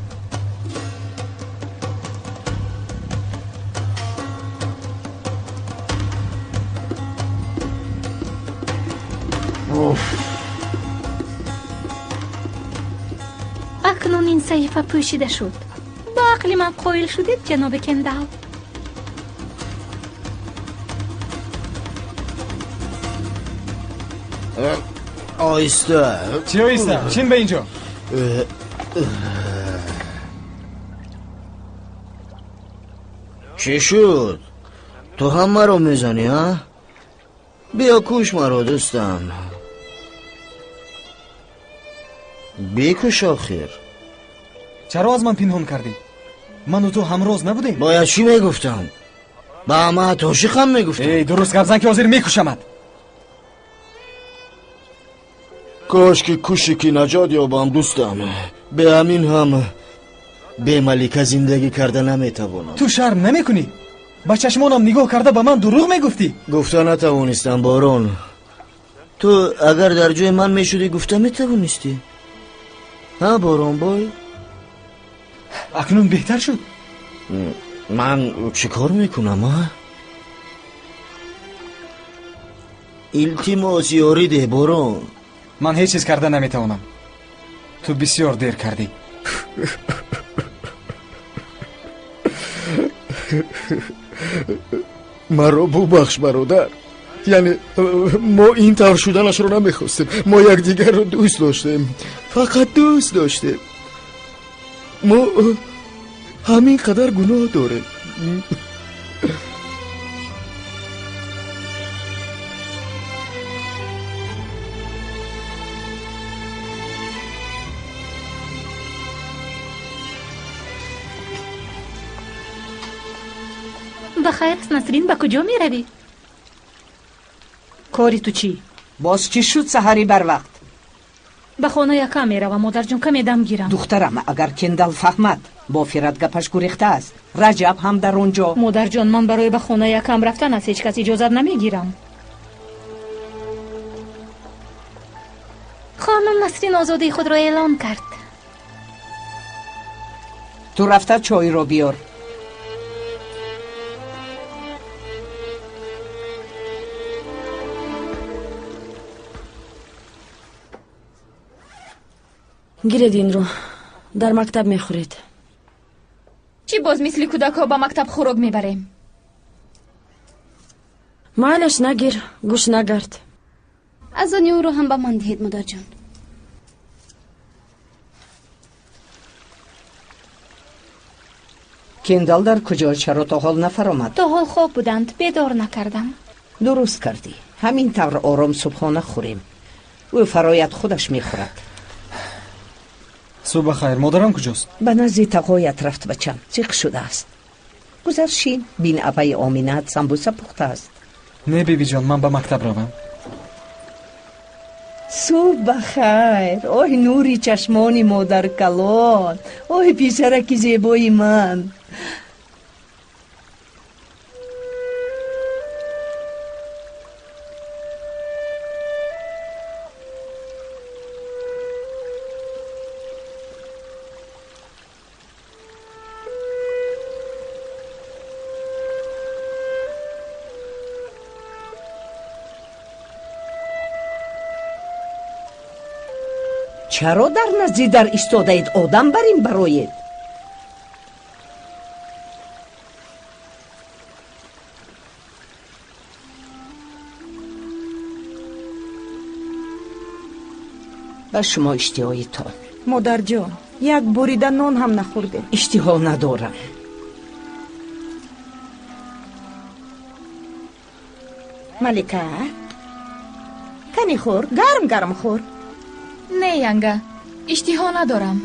اکنون این صحیفه پوشیده شد. با عقل من قائل شدید جناب کندال. آیسته. چی آیسته؟ چین به اینجا. چی شد؟ تو هم مرا میزنی ها؟ بیا کوش مرا دوستم، بکش آخر. چرا از من پنهان کردی؟ من و تو همراز نبودیم؟ باید چی میگفتم؟ با همه عاشقم میگفتم. ای درست گرزن که حاضر میکشمت. کاش که کشی که نجات یابم دوستم. به همین هم به ملکه زندگی کرده نمیتوانم. تو شرم نمیکنی؟ با چشمانم نگاه کرده به من دروغ میگفتی. گفته نتوانستم بارون. تو اگر در جای من میشدی گفته میتوانستی. ها بارون بای؟ اکنون بهتر شد. من چی کار میکنم ها؟ التماس یاری ده بارون. من هیچ چیز کرده نمیتوانم. تو بسیار دیر کردی. مرا ببخش برادر. یعنی ما این طور شدنش رو نمیخواستیم. ما یکدیگر رو دوست داشتیم، فقط دوست داشتیم. ما همین قدر گناه داریم. بخیر است نسرین، با کجا می روی؟ کاری تو چی؟ باز چی شد سحری بر وقت؟ به خانه یکا می روم مادر جون، کمی دم گیرم. دخترم اگر کندال فهمد бо Фират гапаш гурехта аст. Раҷаб ҳам дар он ҷо. модарҷон, ман барои ба хона якам рафтан аз ҳеҷ кас иҷозат намегирам. خانم نسرین آزادی خود را اعلام کرد. ту рафта чойро биёр. гиред инро дар мактаб мехӯред. чӣ боз мисли кӯдакҳо ба мактаб хӯрок мебарем? майлаш нагир, гӯш нагард. از آن او رو هم به من دهید مادر جان. کندال در کجا؟ چرا تا حال نفرآمد؟ تا حال خواب بودند، بیدار نکردم. درست کردی. همین طور آرام صبحانه خوریم. او فرایت خودش میخورد. صبح خیر. مادرم کجاست؟ به نزد تقایت رفت بچم. چیق شده است. گذشتین بین اپای آمینت سمبوسه پخته است. نه بیبی جان، من به مکتب روم. صبح خیر. اوه نوری چشمانی مادر کلان. اوه پیسرکی زیبای من. چرا در نزدیک در ایستادید؟ آدم بریم برایید. به شما اشتهایتان. مادر جان، یک بریده نان هم نخورده. اشتها ندارم. ملکه کنی خور؟ گرم خور. نه ینگه، اشتها ندارم.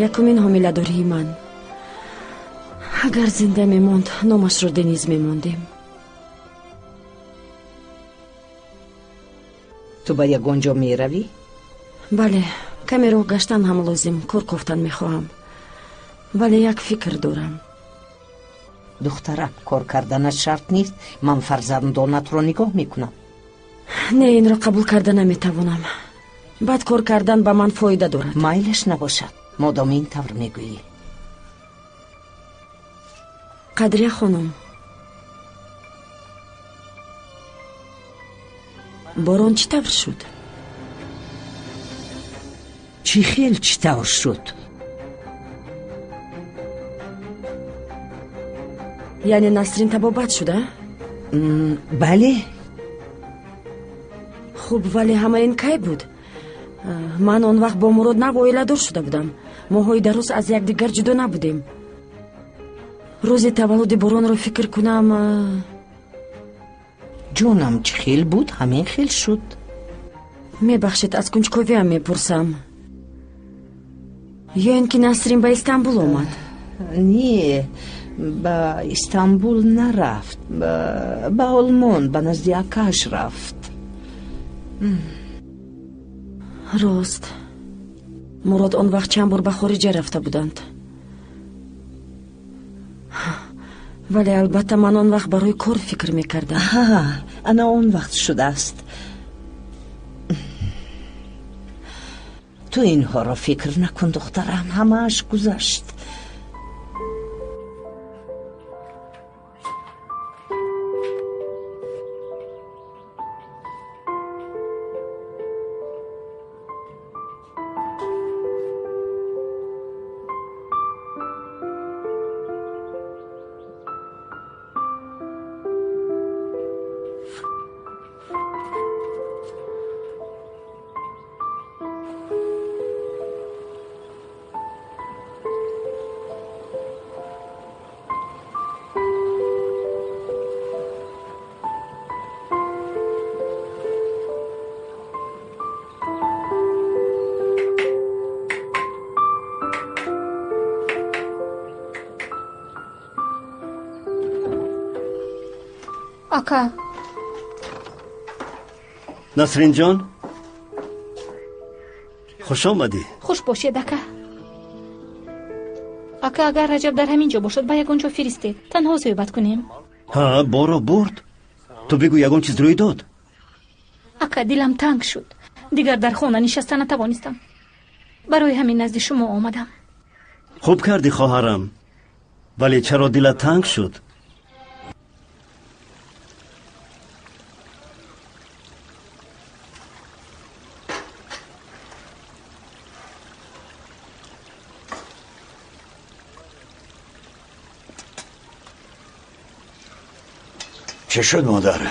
якумин ҳомиладории ман. агар зинда мемонд, номашро Дениз мемондем. ту ба ягон ҷо меравӣ? бале, каме роҳ гаштан ҳам лозим. кор кофтан мехоҳам, вале як фикр дорам. духтарам, кор карданаш шарт нест. ман фарзандонатро нигоҳ мекунам. не, инро қабул карда наметавонам. баъд кор кардан ба ман фоида дорад. майлаш набошад, модоми ин тавр мегӯӣ. қадрия хонум, борон чӣ тавр шуд? чӣ хел чӣ тавр шуд? яъне Насрин табобат шуда? бале. хуб, вале ҳама ин кай буд? ман он вақт бо Мурод нав оиладор шуда будам. моҳои дароз аз якдигар ҷудо набудем. рӯзи таваллуди боронро фикр кунам. ҷонам, чӣ хел буд? ҳамин хел шуд. мебахшед, аз кунҷковиам мепурсам. ё ин ки Насрин ба Истанбул омад? не, ба Истанбул нарафт. ба олмон, ба назди акаш рафт. рост, Мурод он вақт чанд бор ба хориҷа рафта буданд. вале албатта ман он вақт барои кор фикр мекардам. ана он вақт шудааст. ту инҳоро фикр накун духтарам, ҳамааш гузашт. ака. насрин ҷон, хуш омадӣ. хуш бошед ака. ака, агар раҷаб дар ҳамин ҷо бошад ба ягон ҷо фиристед, танҳо суҳбат кунем. ҳа, боро бурд. ту бигӯ ягон чиз рӯй дод? ака, дилам танг шуд. дигар дар хона нишаста натавонистам. барои ҳамин назди шумо омадам. хуб кардӣ хоҳарам. вале чаро дилат танг шуд? چه شد مادر؟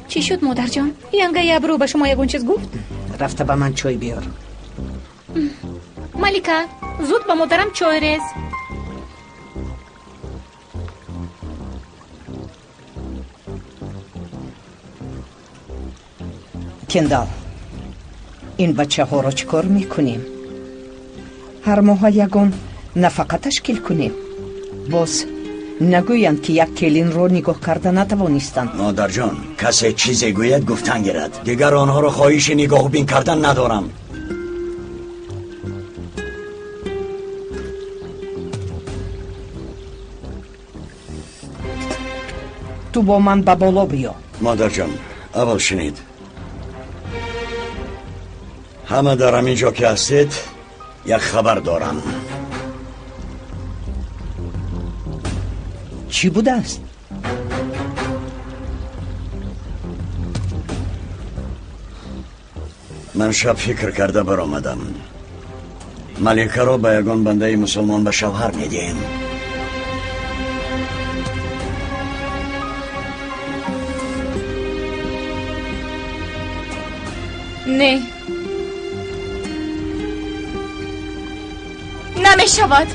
چی شد مادر جان؟ ینگه ابرو به شما یگون چیز گفت؟ رفته به من چای بیار. ملیکا، زود به مادرم چای ریز. کندال، این بچه ها را چیکار میکنیم؟ هر ماه یگان نفقه تشکیل کنیم. باز نگویند که یک کلین رو نگاه کرده نتوانستند. مادر جان، کسی چیزی گوید گفتن گیرد. دیگر آنها را خواهش نگاه بین کردن ندارم. تو با من به بالا بیا. مادر جان، اول شنید همه در همین جا که هستید یک خبر دارم. چی بوده است؟ من شب فکر کرده برآمدم. ملیکه را به یگان بنده مسلمان به شوهر میدیم. نه، نمی شود.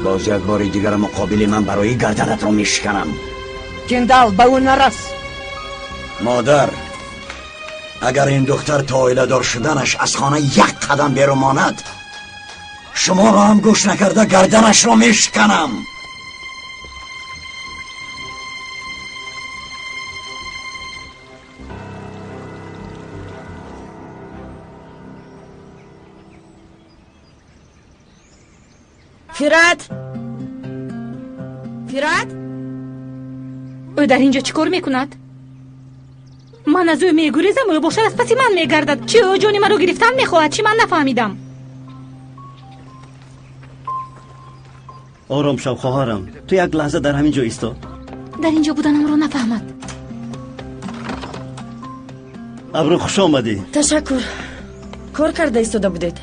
باز یک بار دیگر مقابل من برای گردنت را میشکنم. جندال به اون نرس. مادر، اگر این دختر تا عائله دار شدنش از خانه یک قدم بیرون ماند، شما را هم گوش نکرده گردنش را میشکنم. فیرات، فیرات، او در اینجا چیکار میکند؟ من از او میگریزم، او باشد از پس من میگردد. چی او جانی من رو گرفتن میخواهد؟ چی من نفهمیدم. آرام شو خواهرم، تو یک لحظه در همین جا ایستا. در اینجا بودنم رو نفهمد. ابرو خوش آمدی. تشکر. کار کرده ایستاده بودید.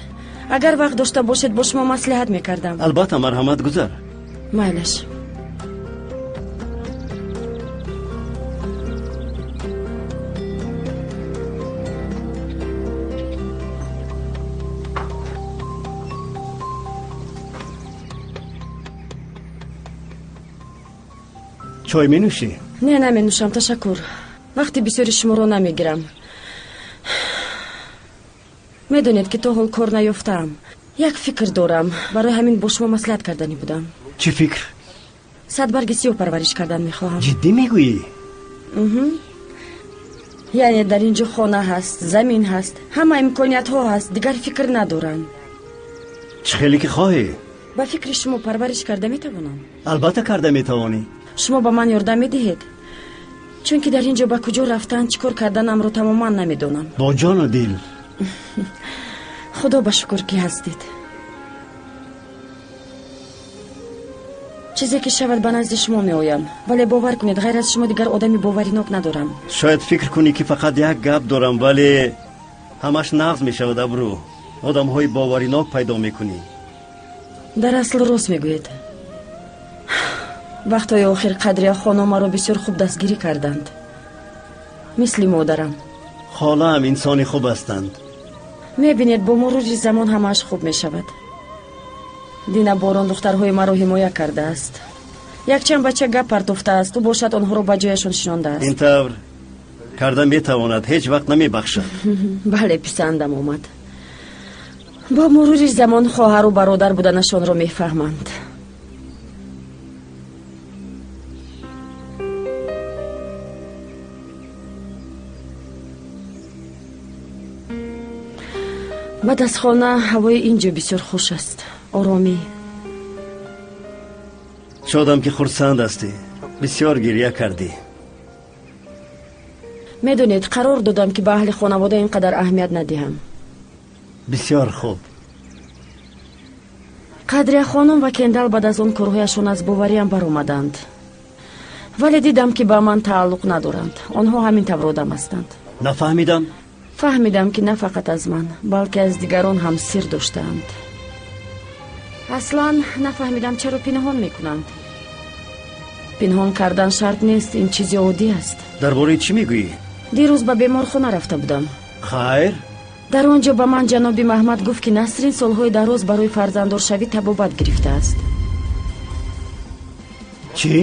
اگر وقت داشته باشید با شما مصلحت میکردم. البته مرحمت گذار. مایلش. چای می نوشی؟ نه نمی نوشم، تشکر. وقتی بسیاری شما رو نمیگیرم. میدونید که تا حال کار نیافتم. یک فکر دارم، برای همین با شما مصلحت کردنی بودم. چی فکر؟ 100 برگ سیاه پرورش کردن میخواهم. جدی میگویی؟ یعنی در اینجا خانه هست، زمین هست، همه امکانیت ها هست، دیگر فکر ندارم. چه خیلی که خواهی؟ با فکر شما پرورش کرده میتوانم. البته کرده میتوانی. شما با من یاردم میدهید، چون که در اینجا با کجا رفتن چیکار کردنم رو تماما نمیدونم. با جان و دل. خدا با شکر که هستید. چیزی که شود به نزد شما می آیم، ولی باور کنید غیر از شما دیگر آدمی باوریناک ندارم. شاید فکر کنی که فقط یک گپ دارم، ولی همش نغز می شود. ابرو آدم های باوریناک پیدا می کنی. در اصل راست می گوید. وقتای آخر قدری خانم را بسیار خوب دستگیری کردند، مثل مادرم. خاله هم انسانی خوب هستند. میبینید با مرور زمان همش خوب می شود. دینا باران دخترهای مرا حمایه کرده است. якчанд бача гап партофтааст ӯ бошад онҳоро ба ҷояшон шинондааст. ин тавр карда метавонад ҳеҷ вақт намебахшад. бале писандам омад. бо мурури замон хоҳару бародар буданашонро мефаҳманд. баъд аз хона ҳавои ин ҷо бисёр хуш аст. оромӣ. шодам ки хурсанд ҳастӣ. бисёр гирья кардӣ. медонед қарор додам ки ба аҳли хонавода ин қадар аҳамият надиҳам. бисёр хуб. қадрия хонум ва кендал баъд аз он корҳояшон аз бовариам баромаданд. вале дидам ки ба ман тааллуқ надоранд. онҳо ҳамин тавр одам ҳастанд. нафаҳмидам. фаҳмидам ки на фақат аз ман балки аз дигарон ҳам сир доштаанд. аслан нафаҳмидам чаро пинҳон мекунанд. пинҳон кардан шарт нест, ин чизи оддӣ аст. дар бораи чӣ мегӯӣ? дирӯз ба беморхона рафта будам. хайр? дар он ҷо ба ман ҷаноби маҳмад гуфт ки Насрин солҳои дароз барои фарзандоршавӣ табобат гирифтааст. чӣ?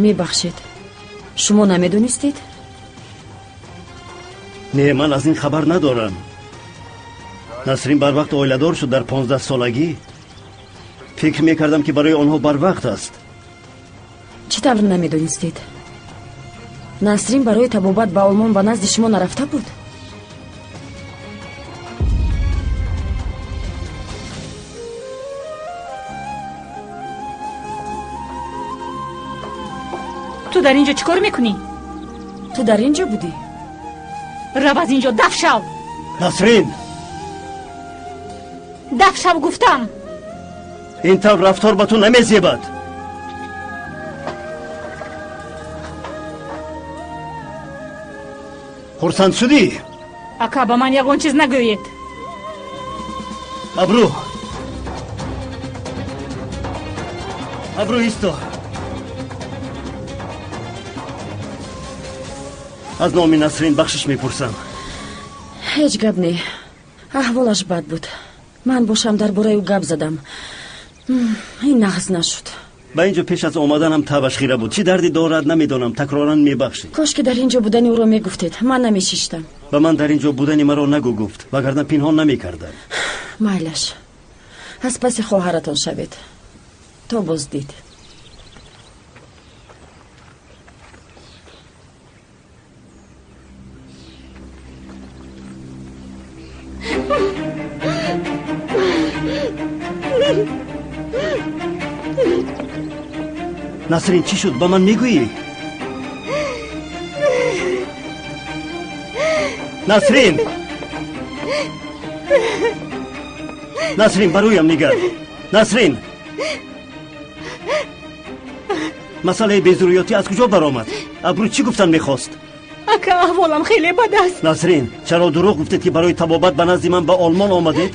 мебахшед, шумо намедонистед? не, ман аз ин хабар надорам. Насрин барвақт оиладор шуд дар 15 солагӣ. фикр мекардам ки барои онҳо барвақт аст. чӣ тавр намедонистед? Насрин барои табобат ба олмон ба назди шумо нарафта буд? ту дар ин ҷо чӣ кор мекунӣ? ту дар ин ҷо будӣ? рав аз ин ҷо, дафт шав! Насрин! дафт шав гуфтам! ин тавр рафтор ба ту намезебад. хурсанд шудӣ? ака, ба ман ягон чиз нагӯед. абрӯ! абрӯ исто! аз номи Насрин бахшиш мепурсам. ҳеҷ гап не. аҳволаш бад буд. ман бошам дар бораи ӯ гап задам. ин нағз нашуд. ба ин ҷо пеш аз омаданам табаш хира буд. чӣ дарди дорад намедонам. такроран мебахшӣ. кошки дар ин ҷо будани ӯро мегуфтед. ман намешиштам. ба ман дар ин ҷо будани маро нагӯ гуфт, вагарна пинҳон намекардам. майлаш, аз паси хоҳаратон шавед. то боздид. Насрин, чӣ шуд? ба ман мегӯӣ? Насрин! Насрин, ба рӯям нигар. Насрин! масъалаи безурӯётӣ аз куҷо баромад? абрӯ чӣ гуфтан мехост? ака, аҳволам хеле бад аст. Насрин, чаро дурӯғ гуфтед ки барои табобат ба назди ман ба олмон омадед?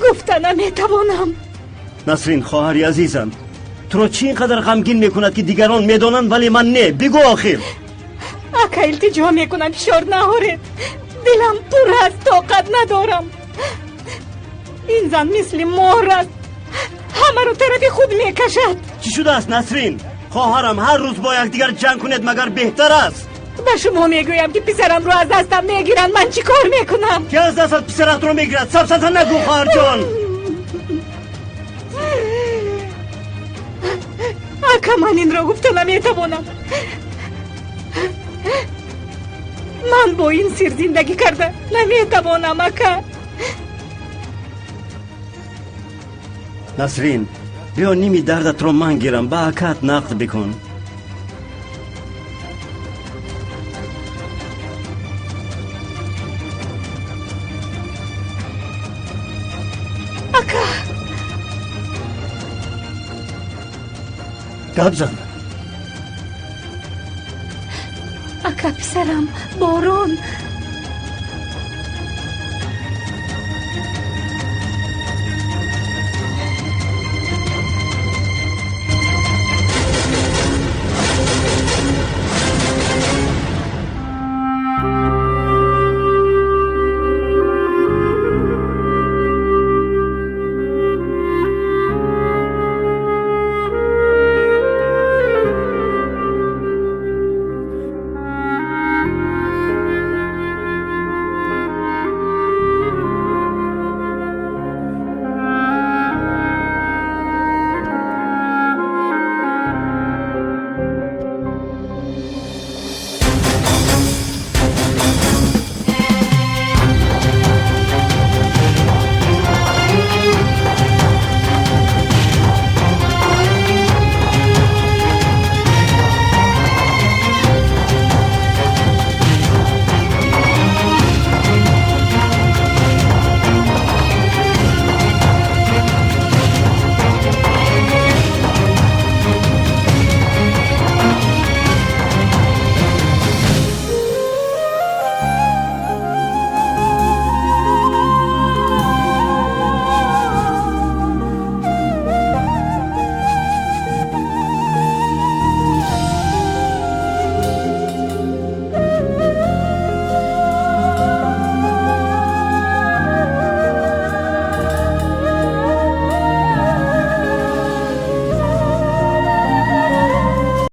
гуфта наметавонам. Насрин, хоҳари азизам, туро чӣ ин қадар ғамгин мекунад ки дигарон медонанд вале ман не? бигӯ охир. ака, илтиҷо мекунам, фишор наоред. дилам пур аст, тоқат надорам. ин зан мисли моҳр аст, ҳамаро тарафи худ мекашад. чӣ шудааст, Насрин? хоҳарам ҳар рӯз бо якдигар ҷанг кунед магар беҳтар аст? ба шумо мегӯям ки писарамро аз дастам мегиранд. ман чӣ кор мекунам? ки аз дастат писаратро мегирад? сабсата нагӯ, хоҳарҷон. ака, ман инро гуфта наметавонам. ман бо ин сир зиндагӣ карда наметавонам, ака. Насрин, биё ними дардатро ман гирам, ба акат нақд бикун. ака, гап зан. ака, писарам, борон.